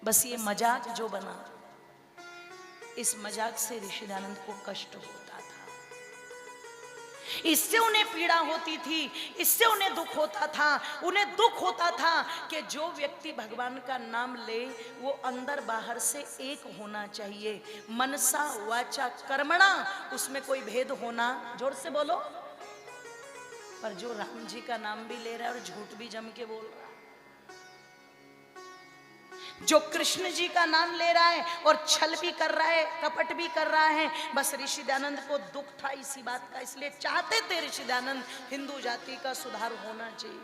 बस ये मजाक जो बना, इस मजाक से ऋषि दयानंद को कष्ट होता था, इससे उन्हें पीड़ा होती थी, इससे उन्हें दुख होता था। उन्हें दुख होता था कि जो व्यक्ति भगवान का नाम ले, वो अंदर बाहर से एक होना चाहिए, मनसा वाचा कर्मणा, उसमें कोई भेद होना, जोर से बोलो। पर जो राम जी का नाम भी ले रहा है और झूठ भी जम के बोल रहा है, जो कृष्ण जी का नाम ले रहा है और छल भी कर रहा है, कपट भी कर रहा है, बस ऋषि दयानंद को दुख था इसी बात का। इसलिए चाहते थे ऋषि दयानंद, हिंदू जाति का सुधार होना चाहिए,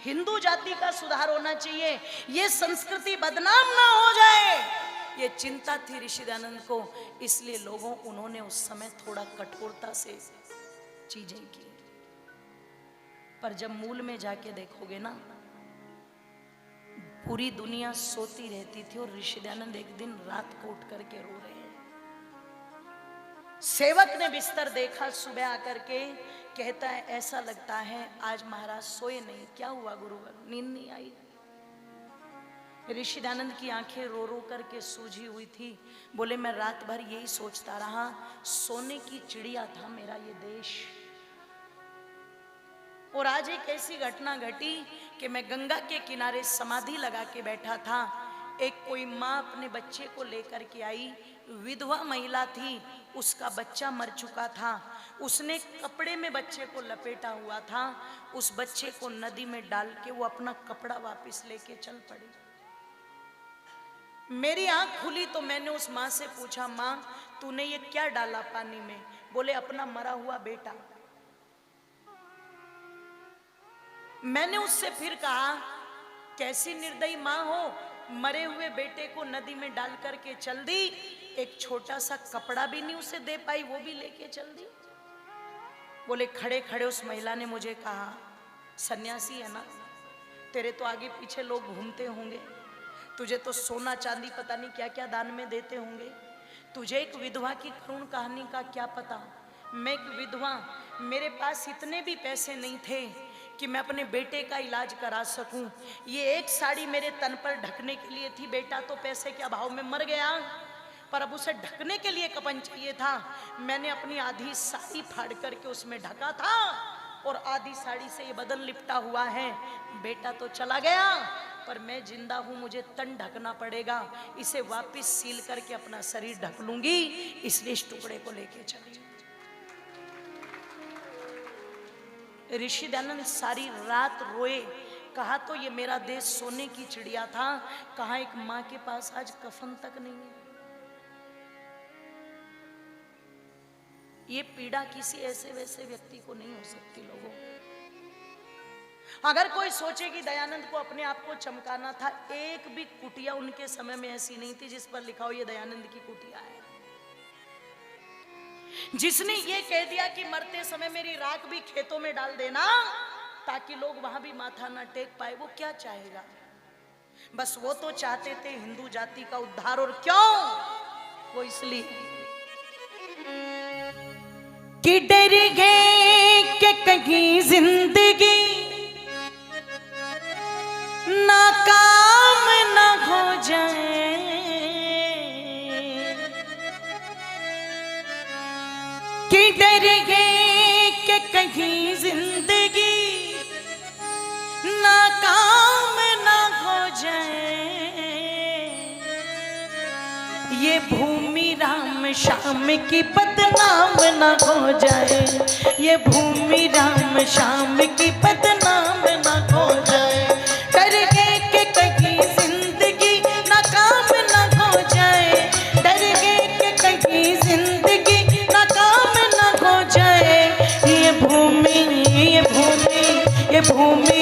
हिंदू जाति का सुधार होना चाहिए, ये संस्कृति बदनाम ना हो जाए, ये चिंता थी ऋषि दयानंद को। इसलिए उन्होंने उस समय थोड़ा कठोरता से चीजें की। पर जब मूल में जाके देखोगे ना, पूरी दुनिया सोती रहती थी और ऋषि दयानंद एक दिन रात को उठ करके रो रहे हैं। सेवक ने बिस्तर देखा, सुबह आकर के कहता है ऐसा लगता है आज महाराज सोए नहीं। क्या हुआ गुरुवर? नींद नहीं आई? ऋषि दयानंद की आंखें रो रो करके सूजी हुई थी। बोले मैं रात भर यही सोचता रहा, सोने की चिड़िया था मेरा ये देश। और आज एक ऐसी घटना घटी कि मैं गंगा के किनारे समाधि लगा के बैठा था। एक कोई माँ अपने बच्चे को लेकर के आई, विधवा महिला थी, उसका बच्चा मर चुका था। उसने कपड़े में बच्चे को लपेटा हुआ था। उस बच्चे को नदी में डाल के वो अपना कपड़ा वापस लेके चल पड़ी। मेरी आंख खुली तो मैंने उस माँ से पूछा, माँ तूने ये क्या डाला पानी में? बोले अपना मरा हुआ बेटा। मैंने उससे फिर कहा, कैसी निर्दयी माँ हो, मरे हुए बेटे को नदी में डाल करके चल दी, एक छोटा सा कपड़ा भी नहीं उसे दे पाई, वो भी लेके चल दी। बोले खड़े खड़े उस महिला ने मुझे कहा, सन्यासी है ना, तेरे तो आगे पीछे लोग घूमते होंगे, तुझे तो सोना चांदी पता नहीं क्या क्या दान में देते होंगे, तुझे एक विधवा की करुण कहानी का क्या पता? मैं एक विधवा, मेरे पास इतने भी पैसे नहीं थे कि मैं अपने बेटे का इलाज करा सकूं। ये एक साड़ी मेरे तन पर ढकने के लिए थी, बेटा तो पैसे के अभाव में मर गया, पर अब उसे ढकने के लिए कफन चाहिए था। मैंने अपनी आधी साड़ी फाड़ करके उसमें ढका था और आधी साड़ी से ये बदन लिपटा हुआ है। बेटा तो चला गया पर मैं जिंदा हूं, मुझे तन ढकना पड़ेगा, इसे वापस सील करके अपना शरीर ढक लूंगी, इसलिए इस टुकड़े को लेके चली। ऋषि दयानंद सारी रात रोए, कहा तो ये मेरा देश सोने की चिड़िया था, कहा एक माँ के पास आज कफन तक नहीं है। ये पीड़ा किसी ऐसे वैसे व्यक्ति को नहीं हो सकती। लोगों, अगर कोई सोचे कि दयानंद को अपने आप को चमकाना था, एक भी कुटिया उनके समय में ऐसी नहीं थी जिस पर लिखा हो ये दयानंद की कुटिया है। जिसने ये कह दिया कि मरते समय मेरी राख भी खेतों में डाल देना ताकि लोग वहां भी माथा ना टेक पाए, वो क्या चाहेगा? बस वो तो चाहते थे हिंदू जाति का उद्धार। और क्यों? वो इसलिए कि डर गए कि कहीं जिंदगी नाकाम ना हो जाए, कि डर गए कि कहीं जिंदगी नाकाम ना हो जाए। ये भूमि राम श्याम की बदनाम ना हो जाए, ये भूमि राम श्याम की बदनाम ना हो जाए। डर गए कि कहीं जिंदगी नाकाम ना हो जाए, डर गए कि कहीं जिंदगी नाकाम ना हो जाए। ये भूमि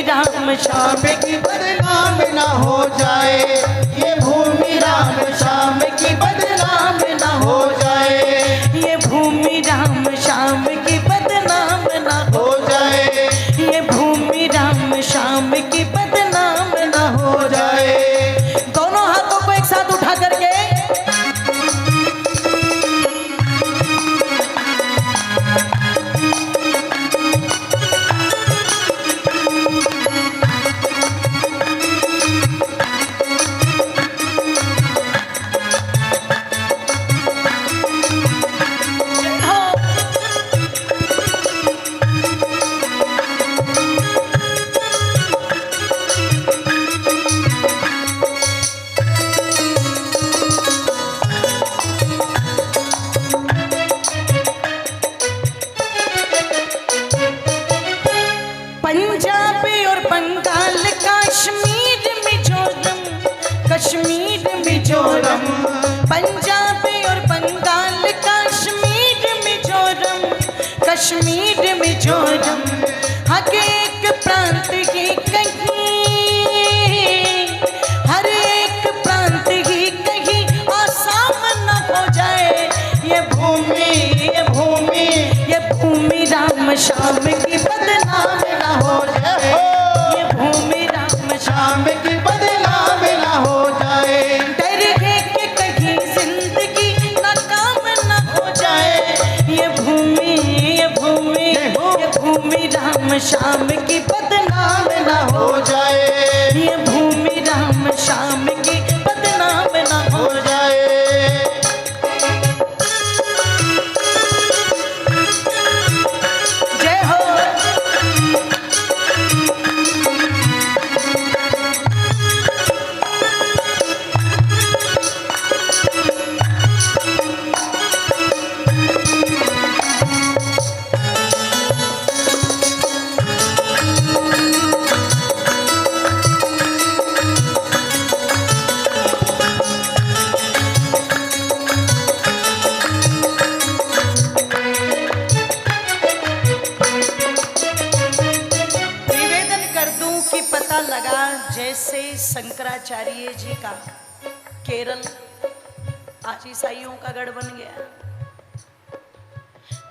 राम श्याम की बदनाम ना हो जाए, ये भूमि राम श्याम की बदनाम ना हो जाए, ये भूमि राम श्याम की बदनाम ना हो जाए, ये भूमि राम श्याम की बदनाम ना हो जाए। दोनों हाथों को एक साथ उठा करके कश्मीर मिजोरम, पंजाब और बंगाल, कश्मीर मिजोरम, कश्मीर मिजोरम, हर एक प्रांत ही कहीं, हर एक प्रांत ही कहीं आसाम न हो जाए। ये भूमि राम श्याम की बदनाम न हो जाए, ये भूमि राम श्याम की बदनाम ना हो जाए। डर गए कि कहीं जिंदगी नाकाम ना हो जाए, ये भूमि राम श्याम की बदनाम ना हो जाए, ये भूमि राम श्याम पता लगा जैसे शंकराचार्य जी का केरल आज ईसाइयों का गढ़ बन गया।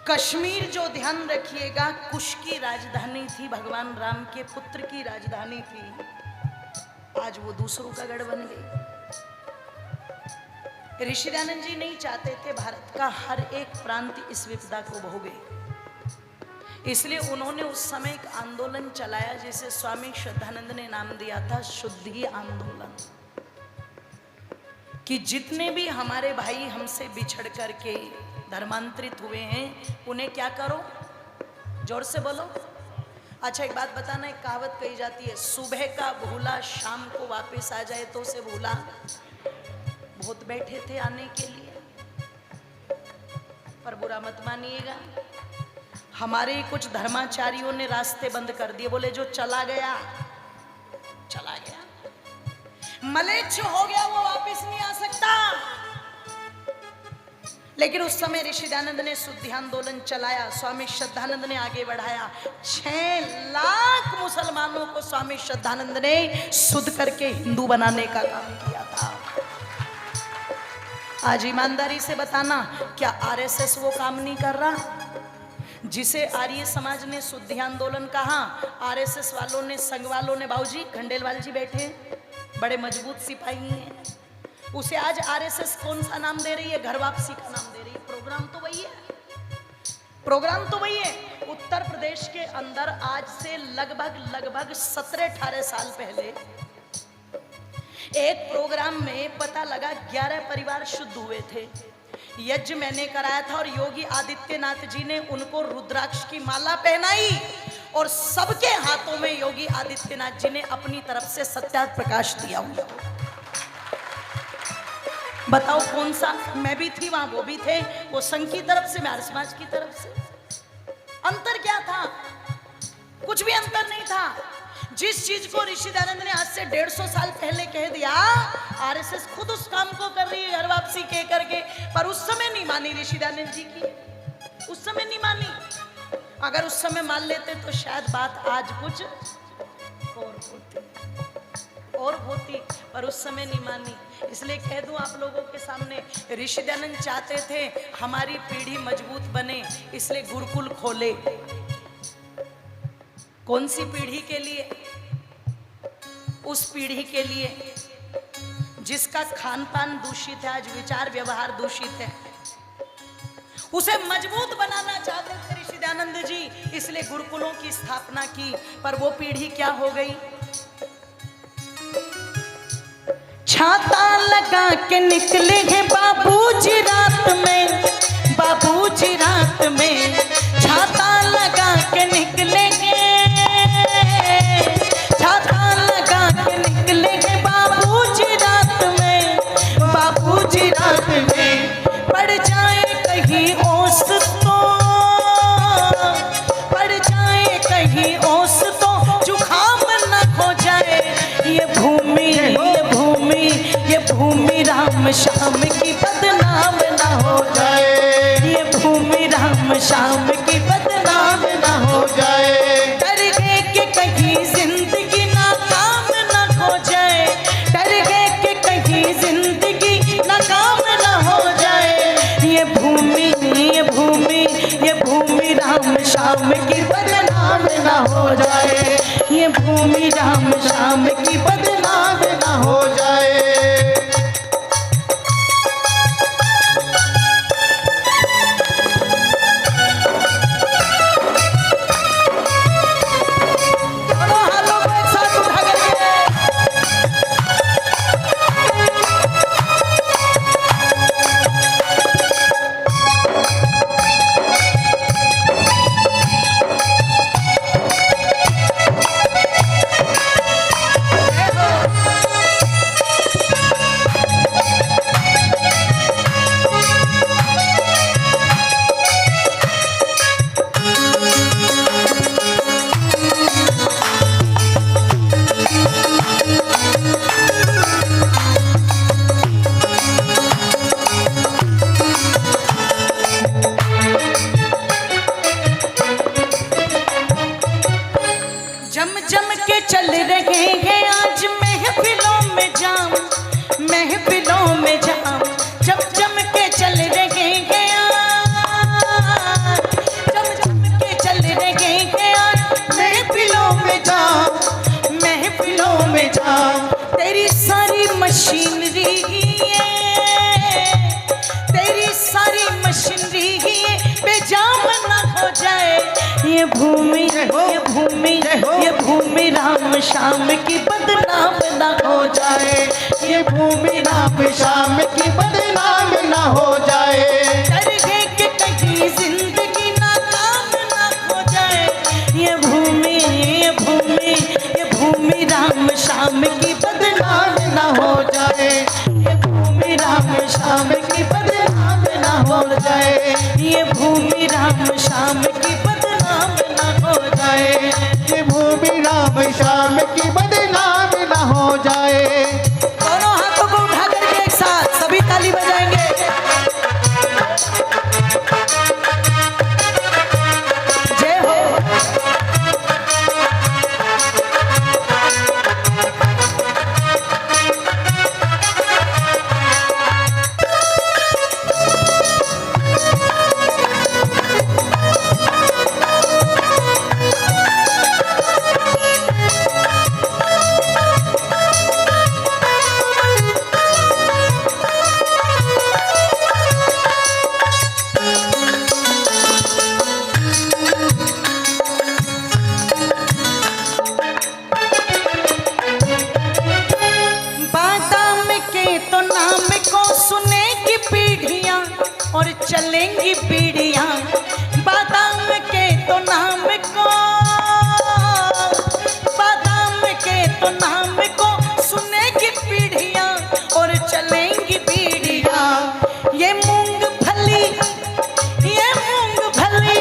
कश्मीर जो ध्यान रखिएगा कुश की राजधानी थी, भगवान राम के पुत्र की राजधानी थी, आज वो दूसरों का गढ़ बन गई। ऋषि दयानंद जी नहीं चाहते थे भारत का हर एक प्रांत इस विपदा को भोगे, इसलिए उन्होंने उस समय एक आंदोलन चलाया जिसे स्वामी श्रद्धानंद ने नाम दिया था शुद्धि आंदोलन। कि जितने भी हमारे भाई हमसे बिछड़ करके धर्मांतरित हुए हैं उन्हें क्या करो, जोर से बोलो। अच्छा एक बात बताना, एक कहावत कही जाती है, सुबह का भूला शाम को वापस आ जाए तो उसे भूला। बहुत बैठे थे आने के लिए, पर बुरा मत मानिएगा, हमारे कुछ धर्माचार्यों ने रास्ते बंद कर दिए। बोले जो चला गया चला गया, मलेच्छ हो गया, वो वापस नहीं आ सकता। लेकिन उस समय ऋषि दयानंद ने शुद्धि आंदोलन चलाया, स्वामी श्रद्धानंद ने आगे बढ़ाया। 6 लाख मुसलमानों को स्वामी श्रद्धानंद ने शुद्ध करके हिंदू बनाने का काम किया था। आज ईमानदारी से बताना, क्या आरएसएस वो काम नहीं कर रहा जिसे आर्य समाज ने शुद्धि आंदोलन कहा? आरएसएस वालों ने, संघ वालों ने, बाबूजी खंडेलवाल जी बैठे बड़े मजबूत सिपाही हैं, उसे आज आरएसएस कौन सा नाम दे रही है? घर वापसी का नाम दे रही है। प्रोग्राम तो वही है, प्रोग्राम तो वही है। उत्तर प्रदेश के अंदर आज से लगभग 17-18 साल पहले एक प्रोग्राम में पता लगा 11 परिवार शुद्ध हुए थे। यज्ञ मैंने कराया था और योगी आदित्यनाथ जी ने उनको रुद्राक्ष की माला पहनाई और सबके हाथों में योगी आदित्यनाथ जी ने अपनी तरफ से सत्याग्रह प्रकाश दिया हुआ। बताओ कौन सा? मैं भी थी वहां, वो भी थे, वो संघ की तरफ से, मैं आर्य समाज की तरफ से। अंतर क्या था? कुछ भी अंतर नहीं था। जिस चीज को ऋषि दयानंद ने आज से 150 साल पहले कह दिया, आरएसएस खुद उस काम को कर रही है घर वापसी कह करके, पर उस समय नहीं मानी ऋषि दयानंद जी की, उस समय नहीं मानी। अगर उस समय मान लेते तो शायद बात आज कुछ और होती, पर उस समय नहीं मानी। इसलिए कह दूं आप लोगों के सामने, ऋषि दयानंद चाहते थे हमारी पीढ़ी मजबूत बने, इसलिए गुरुकुल खोले। कौन सी पीढ़ी के लिए? उस पीढ़ी के लिए जिसका खान पान दूषित है, आज विचार व्यवहार दूषित है, उसे मजबूत बनाना चाहते थे ऋषि दयानंद जी, इसलिए गुरुकुलों की स्थापना की। पर वो पीढ़ी क्या हो गई? छाता लगा के निकले हैं बाबूजी रात में, बाबूजी रात में छाता लगा के निकले हैं, छाता लगा के निकले हैं बाबूजी रात में, बाबूजी रात में। पड़ जाए कहीं ओस तो, पड़ जाए कहीं ओस तो जुखाम न हो जाए। ये भूमि ये भूमि राम श्याम की बदनाम ना हो जाए, ये भूमि राम श्याम की बदनाम ना हो जाए। डर गए कि कहीं जिंदगी नाकाम ना हो जाए, डर गए कि कहीं जिंदगी नाकाम ना हो जाए। ये भूमि राम श्याम की बदनाम ना हो जाए, ये भूमि राम श्याम की बदनाम ना हो जाए। जम जम के चल रहे हैं आज महफिलों में जाम, महफिलों में जाम, जम जम के चल रहे हैं आज, जम जम के चल रहे हैं आज महफिलों में जाम, महफिलों में जाम। तेरी सारी मशीनरी तेरी सारी मशीनरी बेजाम ना हो जाए। ये भूमि ये भूमि ये भूमि राम श्याम की बदनाम ना हो जाए। ये भूमि राम श्याम की बदनाम ना हो जाए। डरगे के कहीं जिंदगी नाकाम ना हो जाए। ये भूमि ये भूमि ये भूमि राम श्याम की बदनाम ना हो जाए। ये भूमि राम श्याम की बदनाम ना हो जाए। ये भूमि राम श्याम की बदनाम ना हो जाए। ये भूमि राम श्याम की बदनाम ना हो जाए। दोनों हाथों को उठा करके एक साथ सभी ताली बजाएंगे। जय हो। बादाम के तो नाम को सुनेगी पीढ़ियां और चलेंगी पीढ़ियां। बादाम के तो नाम को, बादाम के तो नाम को सुनेगी पीढ़ियां और चलेंगी पीढ़ियां। ये मूंगफली ये मूंगफली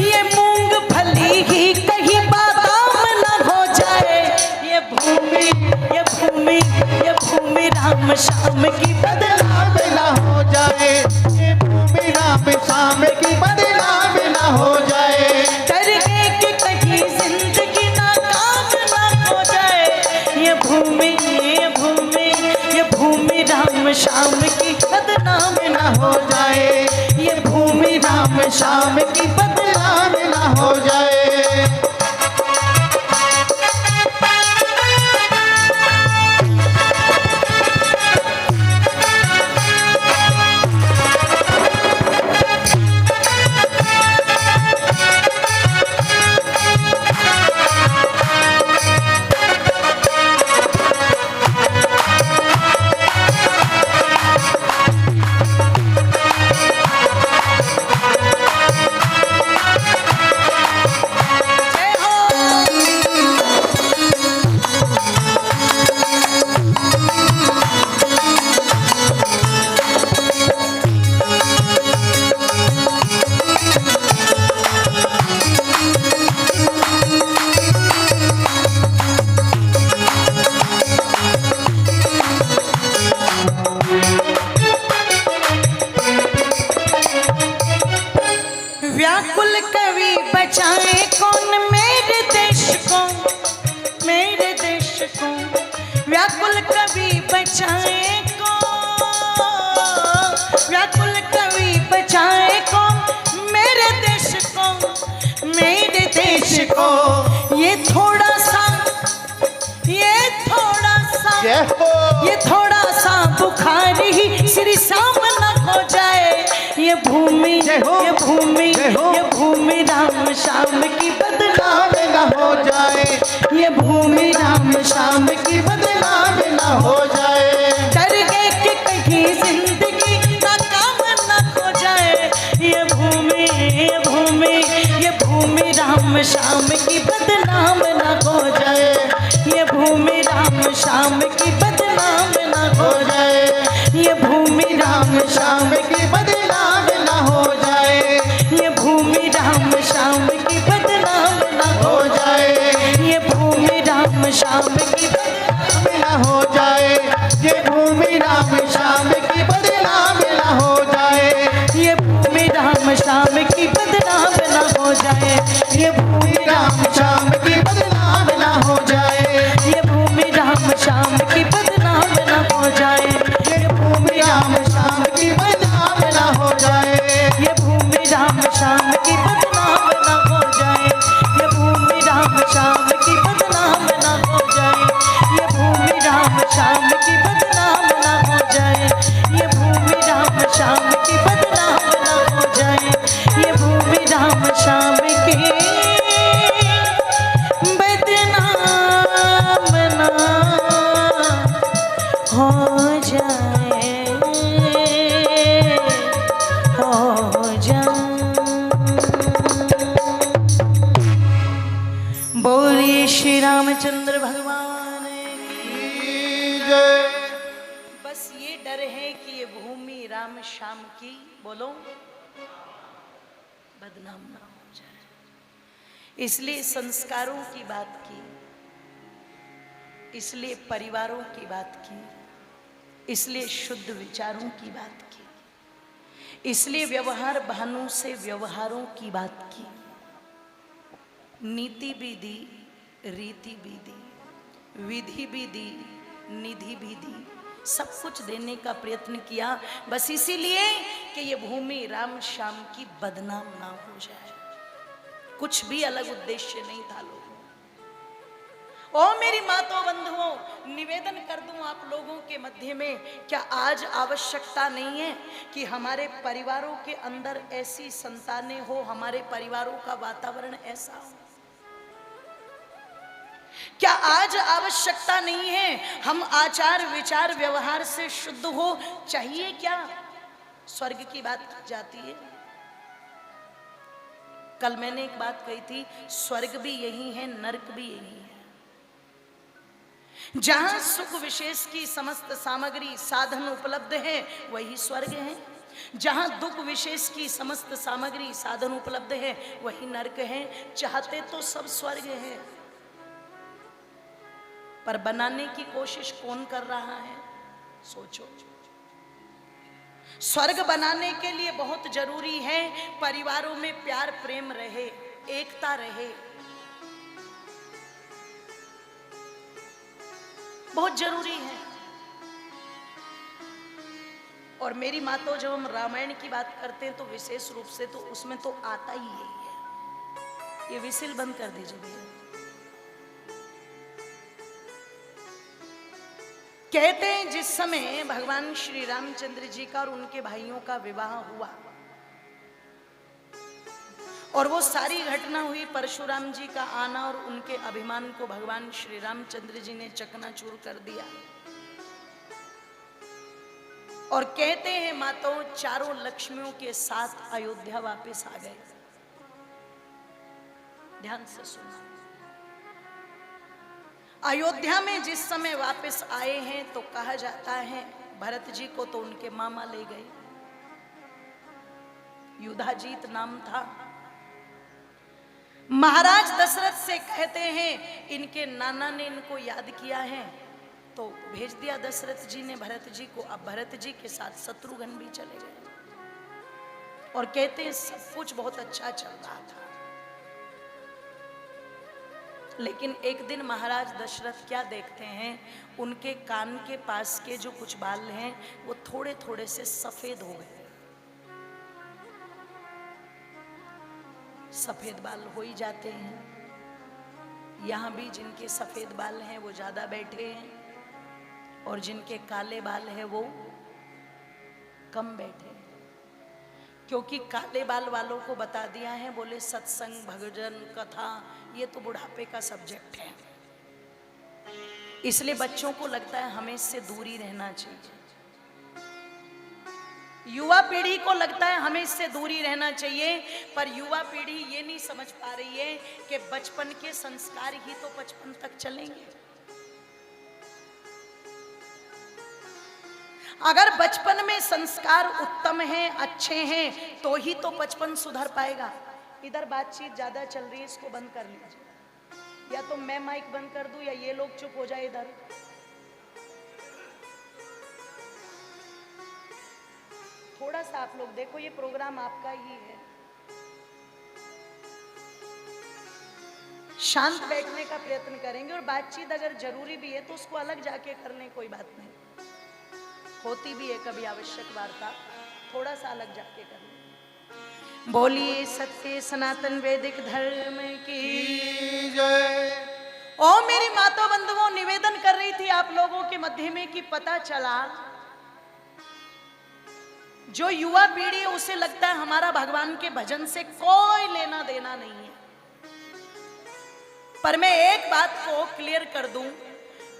ये मूंगफली ही कहीं बादाम ना हो जाए। ये भूमि ये भूमि ये भूमि राम श्याम की बदनाम ना हो जाए। ये भूमि राम श्याम की बदनाम ना हो जाए। डरगे कि कहीं जिंदगी नाकाम ना हो जाए। ये भूमि ये भूमि ये भूमि राम श्याम की बदनाम ना हो जाए। ये भूमि राम श्याम की बदनाम ना हो जाए। व्याकुल कवि बचाए कौन मेरे देश को, मेरे देश को। व्याकुल कवि बचाए कौन, व्याकुल कवि बचाए कौन मेरे देश को, मेरे देश को। ये थोड़ा सा ये थोड़ा सा ये थोड़ा सा बुखार ही श्री सामना हो जाए। ये भूमि ये भूमि ये भूमि राम श्याम की बदनाम ना हो जाए। ये भूमि राम श्याम की बदनाम ना हो जाए। डरगे कि कहीं जिंदगी नाकाम ना हो जाए। ये भूमि ये भूमि ये भूमि राम श्याम की बदनाम ना हो जाए। ये भूमि राम श्याम की बदनाम ना हो जाए। ये भूमि राम श्याम की बदनाम ना हो जाए। ये भूमि राम श्याम की बदनाम ना हो जाए। ये भूमि राम श्याम की बदनाम ना हो जाए। ये भूमि राम श्याम की बदनाम ना हो जाए। ये भूमि राम श्याम की बदनाम ना हो जाए। ये भूमि राम श्याम की बदनाम बोलिए श्री रामचंद्र भगवान की। जय। बस ये डर है कि ये भूमि राम श्याम की, बोलो, बदनाम ना हो जाए, इसलिए संस्कारों की बात की, इसलिए परिवारों की बात की, इसलिए शुद्ध विचारों की बात की, इसलिए व्यवहार भानु से व्यवहारों की बात की, नीति भी दी, रीति भी दी, विधि भी दी, निधि भी दी, सब कुछ देने का प्रयत्न किया, बस इसीलिए कि ये भूमि राम श्याम की बदनाम ना हो जाए। कुछ भी अलग उद्देश्य नहीं था लोगों। ओ मेरी माताओं बंधुओं, निवेदन कर दूं आप लोगों के मध्य में, क्या आज आवश्यकता नहीं है कि हमारे परिवारों के अंदर ऐसी संतानें हो, हमारे परिवारों का वातावरण ऐसा हो? क्या आज आवश्यकता नहीं है हम आचार विचार व्यवहार से शुद्ध हो? चाहिए क्या? स्वर्ग की बात की जाती है। कल मैंने एक बात कही थी, स्वर्ग भी यही है, नरक भी यही है। जहां सुख विशेष की समस्त सामग्री साधन उपलब्ध है वही स्वर्ग है, जहां दुख विशेष की समस्त सामग्री साधन उपलब्ध है वही नरक है। चाहते तो सब स्वर्ग है, पर बनाने की कोशिश कौन कर रहा है? सोचो। स्वर्ग बनाने के लिए बहुत जरूरी है परिवारों में प्यार प्रेम रहे, एकता रहे, बहुत जरूरी है। और मेरी मातो, जब हम रामायण की बात करते हैं तो विशेष रूप से तो उसमें तो आता ही यही है। ये विसिल बंद कर दीजिए भैया। कहते हैं जिस समय भगवान श्री रामचंद्र जी का और उनके भाइयों का विवाह हुआ और वो सारी घटना हुई, परशुराम जी का आना और उनके अभिमान को भगवान श्री रामचंद्र जी ने चकनाचूर कर दिया। और कहते हैं मातो, चारों लक्ष्मियों के साथ अयोध्या वापस आ गए। ध्यान से सुनो। अयोध्या में जिस समय वापस आए हैं तो कहा जाता है भरत जी को तो उनके मामा ले गए। युधाजीत नाम था। महाराज दशरथ से कहते हैं इनके नाना ने इनको याद किया है, तो भेज दिया दशरथ जी ने भरत जी को। अब भरत जी के साथ शत्रुघ्न भी चले गए और कहते हैं सब कुछ बहुत अच्छा चल रहा था। लेकिन एक दिन महाराज दशरथ क्या देखते हैं, उनके कान के पास के जो कुछ बाल हैं वो थोड़े थोड़े से सफेद हो गए। सफेद बाल हो ही जाते हैं। यहां भी जिनके सफेद बाल हैं वो ज्यादा बैठे हैं और जिनके काले बाल हैं वो कम बैठे हैं, क्योंकि काले बाल वालों को बता दिया है, बोले सत्संग भजन कथा ये तो बुढ़ापे का सब्जेक्ट है, इसलिए बच्चों को लगता है हमें इससे दूरी रहना चाहिए। युवा पीढ़ी को लगता है हमें इससे दूरी रहना चाहिए, पर युवा पीढ़ी ये नहीं समझ पा रही है कि बचपन के संस्कार ही तो बचपन तक चलेंगे। अगर बचपन में संस्कार उत्तम हैं, अच्छे हैं, तो ही तो बचपन सुधर पाएगा। इधर बातचीत ज्यादा चल रही है, इसको बंद कर लीजिए, या तो मैं माइक बंद कर दूं या ये लोग चुप हो जाए। इधर थोड़ा सा आप लोग देखो, ये प्रोग्राम आपका ही है। शांत बैठने का प्रयत्न करेंगे और बातचीत अगर जरूरी भी है तो उसको अलग जाके करने, कोई बात नहीं, होती भी है कभी आवश्यक वार्ता, थोड़ा सा अलग जाके करने। बोलिए सत्य सनातन वैदिक धर्म की जय। ओ मेरी माता बंधुओं, निवेदन कर रही थी आप लोगों के मध्य में कि पता चला जो युवा पीढ़ी है उसे लगता है हमारा भगवान के भजन से कोई लेना देना नहीं है। पर मैं एक बात को क्लियर कर दूं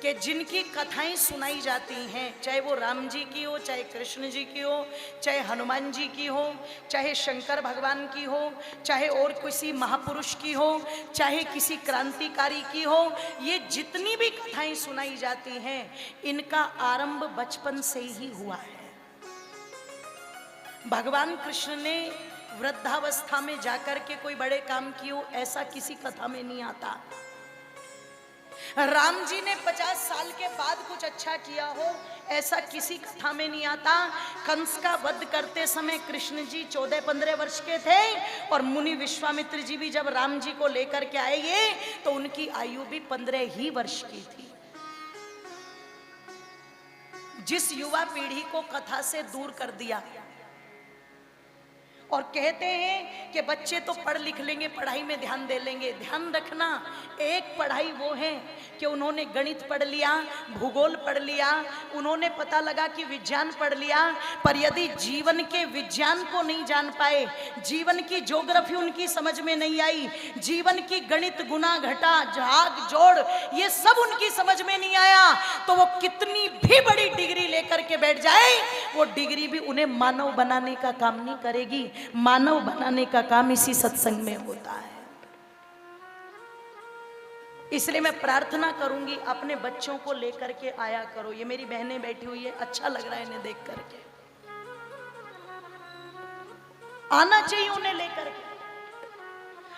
कि जिनकी कथाएं सुनाई जाती हैं, चाहे वो राम जी की हो, चाहे कृष्ण जी की हो, चाहे हनुमान जी की हो, चाहे शंकर भगवान की हो, चाहे और किसी महापुरुष की हो, चाहे किसी क्रांतिकारी की हो, ये जितनी भी कथाएं सुनाई जाती हैं, इनका आरंभ बचपन से ही हुआ है। भगवान कृष्ण ने वृद्धावस्था में जाकर के कोई बड़े काम किए हो, ऐसा किसी कथा में नहीं आता। राम जी ने 50 साल के बाद कुछ अच्छा किया हो, ऐसा किसी कथा में नहीं आता। कंस का वध करते समय कृष्ण जी 14-15 वर्ष के थे, और मुनि विश्वामित्र जी भी जब राम जी को लेकर के आए ये, तो उनकी आयु भी 15 ही वर्ष की थी। जिस युवा पीढ़ी को कथा से दूर कर दिया, और कहते हैं कि बच्चे तो पढ़ लिख लेंगे, पढ़ाई में ध्यान दे लेंगे। ध्यान रखना, एक पढ़ाई वो है कि उन्होंने गणित पढ़ लिया, भूगोल पढ़ लिया, उन्होंने पता लगा कि विज्ञान पढ़ लिया, पर यदि जीवन के विज्ञान को नहीं जान पाए, जीवन की ज्योग्राफी उनकी समझ में नहीं आई, जीवन की गणित, गुना घटा, भाग जोड़, ये सब उनकी समझ में नहीं आया, तो वो कितनी भी बड़ी डिग्री लेकर के बैठ जाए, वो डिग्री भी उन्हें मानव बनाने का काम नहीं करेगी। मानव बनाने का काम इसी सत्संग में होता है। इसलिए मैं प्रार्थना करूंगी, अपने बच्चों को लेकर के आया करो। ये मेरी बहनें बैठी हुई है, अच्छा लग रहा है इन्हें देख करके, आना चाहिए उन्हें लेकर के।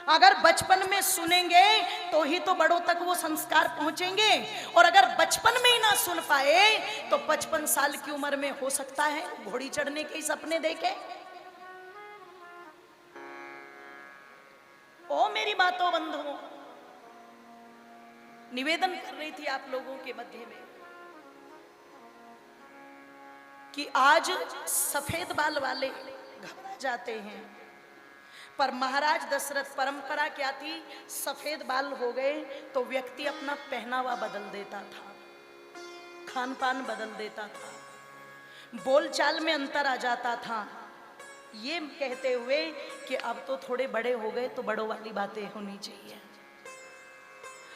अगर बचपन में सुनेंगे तो ही तो बड़ों तक वो संस्कार पहुंचेंगे, और अगर बचपन में ही ना सुन पाए तो 55 साल की उम्र में हो सकता है घोड़ी चढ़ने के सपने देखे। ओ मेरी बातों बंधुओं, निवेदन कर रही थी आप लोगों के मध्य में कि आज सफेद बाल वाले घबरा जाते हैं, पर महाराज दशरथ परंपरा क्या थी, सफेद बाल हो गए तो व्यक्ति अपना पहनावा बदल देता था, खान पान बदल देता था, बोलचाल में अंतर आ जाता था, ये कहते हुए कि अब तो थोड़े बड़े हो गए तो बड़ों वाली बातें होनी चाहिए,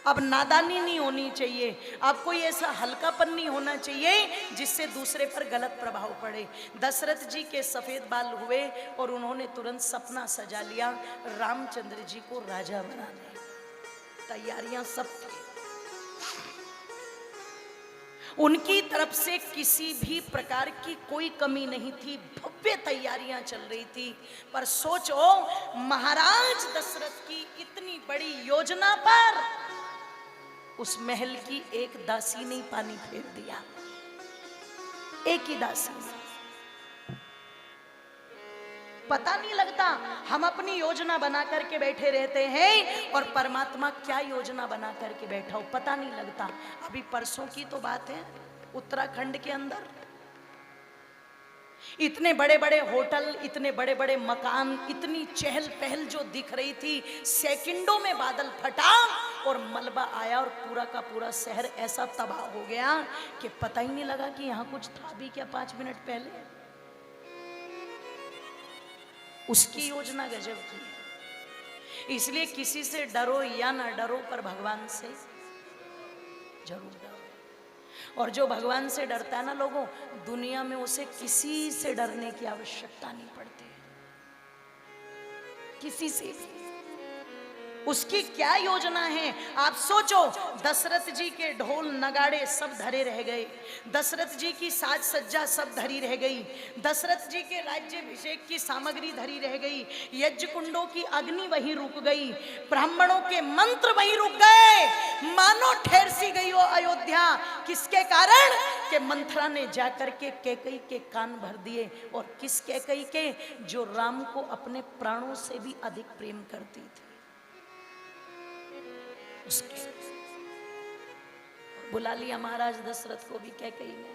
अब नादानी नहीं होनी चाहिए, अब कोई ऐसा हल्कापन नहीं होना चाहिए जिससे दूसरे पर गलत प्रभाव पड़े। दशरथ जी के सफेद बाल हुए और उन्होंने तुरंत सपना सजा लिया रामचंद्र जी को राजा बनाने, तैयारियां सब थी, उनकी तरफ से किसी भी प्रकार की कोई कमी नहीं थी, भव्य तैयारियां चल रही थी। पर सोचो, महाराज दशरथ की इतनी बड़ी योजना पर उस महल की एक दासी ने पानी फेर दिया, एक ही दासी ने। पता नहीं लगता, हम अपनी योजना बना करके बैठे रहते हैं और परमात्मा क्या योजना बना करके बैठा हो पता नहीं लगता। अभी परसों की तो बात है, उत्तराखंड के अंदर इतने बड़े बड़े होटल, इतने बड़े बड़े मकान, इतनी चहल पहल जो दिख रही थी, सेकंडों में बादल फटा और मलबा आया और पूरा का पूरा शहर ऐसा तबाह हो गया कि पता ही नहीं लगा कि यहाँ कुछ था भी क्या 5 मिनट पहले। उसकी योजना गजब की है। इसलिए किसी से डरो या ना डरो, पर भगवान से जरूर डरो। और जो भगवान से डरता है ना लोगों, दुनिया में उसे किसी से डरने की आवश्यकता नहीं पड़ती, किसी से भी। उसकी क्या योजना है आप सोचो। दशरथ जी के ढोल नगाड़े सब धरे रह गए, दशरथ जी की साज सज्जा सब धरी रह गई, दशरथ जी के राज्याभिषेक की सामग्री धरी रह गई, यज्ञ कुंडों की अग्नि वहीं रुक गई, ब्राह्मणों के मंत्र वहीं रुक गए, मानो ठहर सी गई वो अयोध्या। किसके कारण? कि मंथरा ने जाकर के कैकई के कान भर दिए। और किस कैकई के? जो राम को अपने प्राणों से भी अधिक प्रेम करती थी, उसके बुला लिया महाराज दशरथ को भी कैकई ने।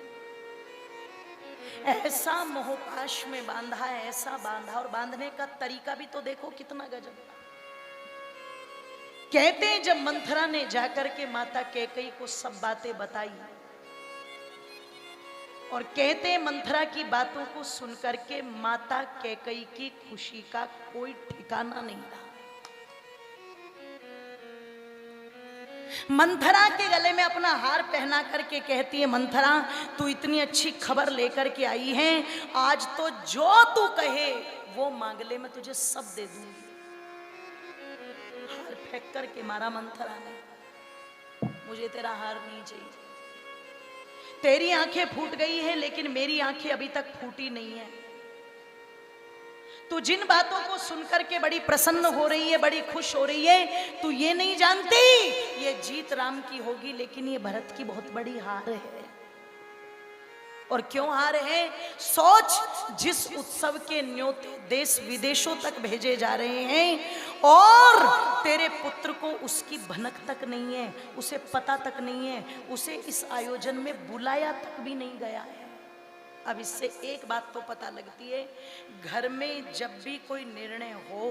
ऐसा मोहपाश में बांधा है, ऐसा बांधा, और बांधने का तरीका भी तो देखो कितना गजब। कहते हैं जब मंथरा ने जाकर के माता कैकई को सब बातें बताई, और कहते हैं मंथरा की बातों को सुनकर के माता कैकई की खुशी का कोई ठिकाना नहीं रहा। मंथरा के गले में अपना हार पहना करके कहती है, मंथरा तू इतनी अच्छी खबर लेकर के आई है, आज तो जो तू कहे वो मांग ले, मैं तुझे सब दे दूंगी। हार फेंक करके मारा मंथरा ने, मुझे तेरा हार नहीं चाहिए। तेरी आंखें फूट गई है लेकिन मेरी आंखें अभी तक फूटी नहीं है। तू जिन बातों को सुनकर के बड़ी प्रसन्न हो रही है, बड़ी खुश हो रही है, तू ये नहीं जानती ये जीत राम की होगी, लेकिन ये भरत की बहुत बड़ी हार है। और क्यों हार है? सोच, जिस उत्सव के न्योते देश विदेशों तक भेजे जा रहे हैं और तेरे पुत्र को उसकी भनक तक नहीं है, उसे पता तक नहीं है, उसे इस आयोजन में बुलाया तक भी नहीं गया है। अब इससे एक बात तो पता लगती है, घर में जब भी कोई निर्णय हो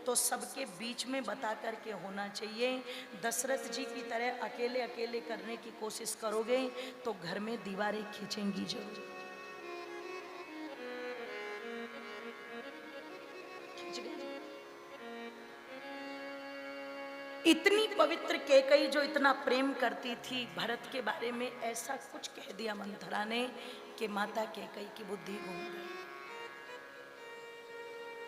तो सबके बीच में बता करके होना चाहिए। दशरथ जी की तरह अकेले अकेले करने की कोशिश करोगे तो घर में दीवारें खींचेंगी जरूर। इतनी पवित्र कैकेयी जो इतना प्रेम करती थी भरत के बारे में, ऐसा कुछ कह दिया मंथरा ने कि माता कैकेयी की बुद्धि घूम गई।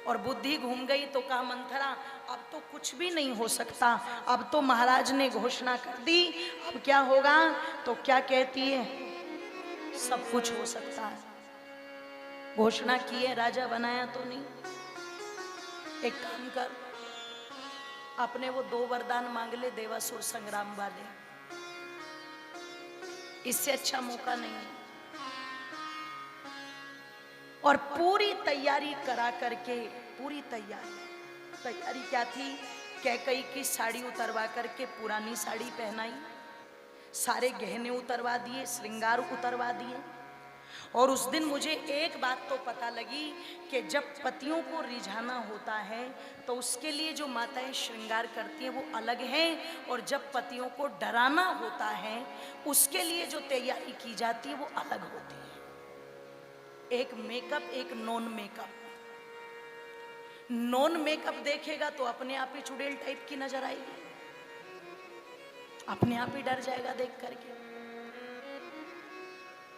और बुद्धि घूम गई तो कहा, मंथरा अब तो कुछ भी नहीं हो सकता, अब तो महाराज ने घोषणा कर दी, अब क्या होगा? तो क्या कहती है, सब कुछ हो सकता है। घोषणा की है, राजा बनाया तो नहीं। एक काम कर, अपने वो 2 वरदान मांग ले देवासुर संग्राम वाले, इससे अच्छा मौका नहीं है। और पूरी तैयारी करा करके, पूरी तैयारी क्या थी? कैकेयी की साड़ी उतरवा करके पुरानी साड़ी पहनाई, सारे गहने उतरवा दिए, श्रृंगार उतरवा दिए। और उस दिन मुझे एक बात तो पता लगी कि जब पतियों को रिझाना होता है तो उसके लिए जो माताएं श्रृंगार करती हैं वो अलग है, और जब पतियों को डराना होता है उसके लिए जो तैयारी की जाती है वो अलग होती है। एक मेकअप, एक नॉन मेकअप। नॉन मेकअप देखेगा तो अपने आप ही चुड़ैल टाइप की नजर आएगी, अपने आप ही डर जाएगा देख करके।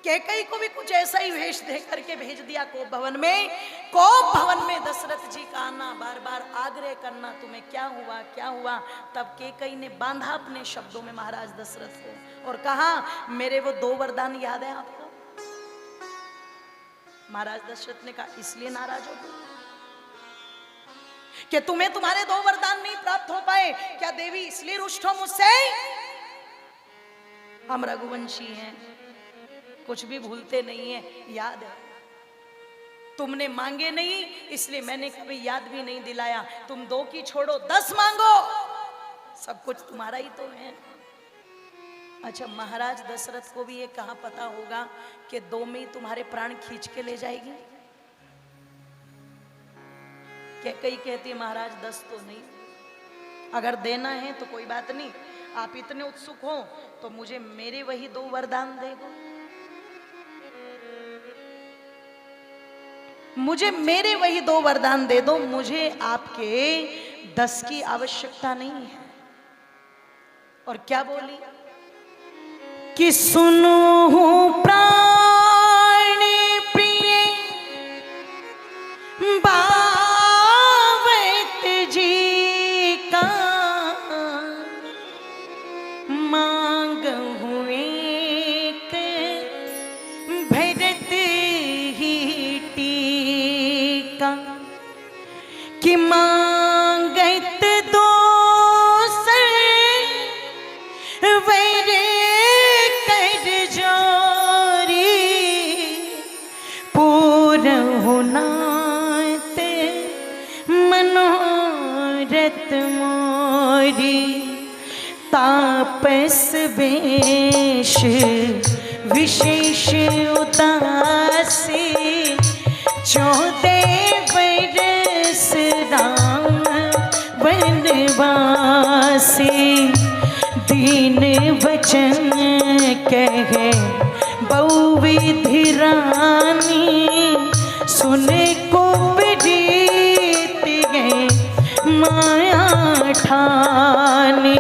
कैकेयी को भी कुछ ऐसा ही वेश दे करके भेज दिया कोप भवन में। कोप भवन में दशरथ जी का आना, बार बार आग्रह करना, तुम्हें क्या हुआ क्या हुआ। तब कैकेयी ने बांधा अपने शब्दों में महाराज दशरथ को और कहा, मेरे वो 2 वरदान याद है आपको? महाराज दशरथ ने कहा, इसलिए नाराज हो कि तुम्हें तुम्हारे 2 वरदान नहीं प्राप्त हो पाए? क्या देवी इसलिए रुष्ट हो मुझसे? हम रघुवंशी हैं, कुछ भी भूलते नहीं है, याद है। तुमने मांगे नहीं इसलिए मैंने कभी याद भी नहीं दिलाया। तुम 2 की छोड़ो 10 मांगो, सब कुछ तुम्हारा ही तो है। अच्छा, महाराज दशरथ को भी ये कहाँ पता होगा कि 2 में ही तुम्हारे प्राण खींच के ले जाएगी। कैकेयी कहती है, महाराज 10 तो नहीं, अगर देना है तो कोई बात नहीं, आप इतने उत्सुक हो तो मुझे मेरे वही 2 वरदान दे दो, मुझे मेरे वही 2 वरदान दे दो, मुझे आपके 10 की आवश्यकता नहीं है। और क्या बोली कि सुनो प्राण प्रिय बावत जी का, मांगहु एक भरत ही टीका, कि मांगत दोसर वर कर जोरी, पूरहु नाथ मनोरथ मोरी, तापस वेश विशेष उदासी, 14 बरस राम वनवासी, दीन वचन कहे बहुविधि रानी, सुन को प्रीत गए माया ठानी,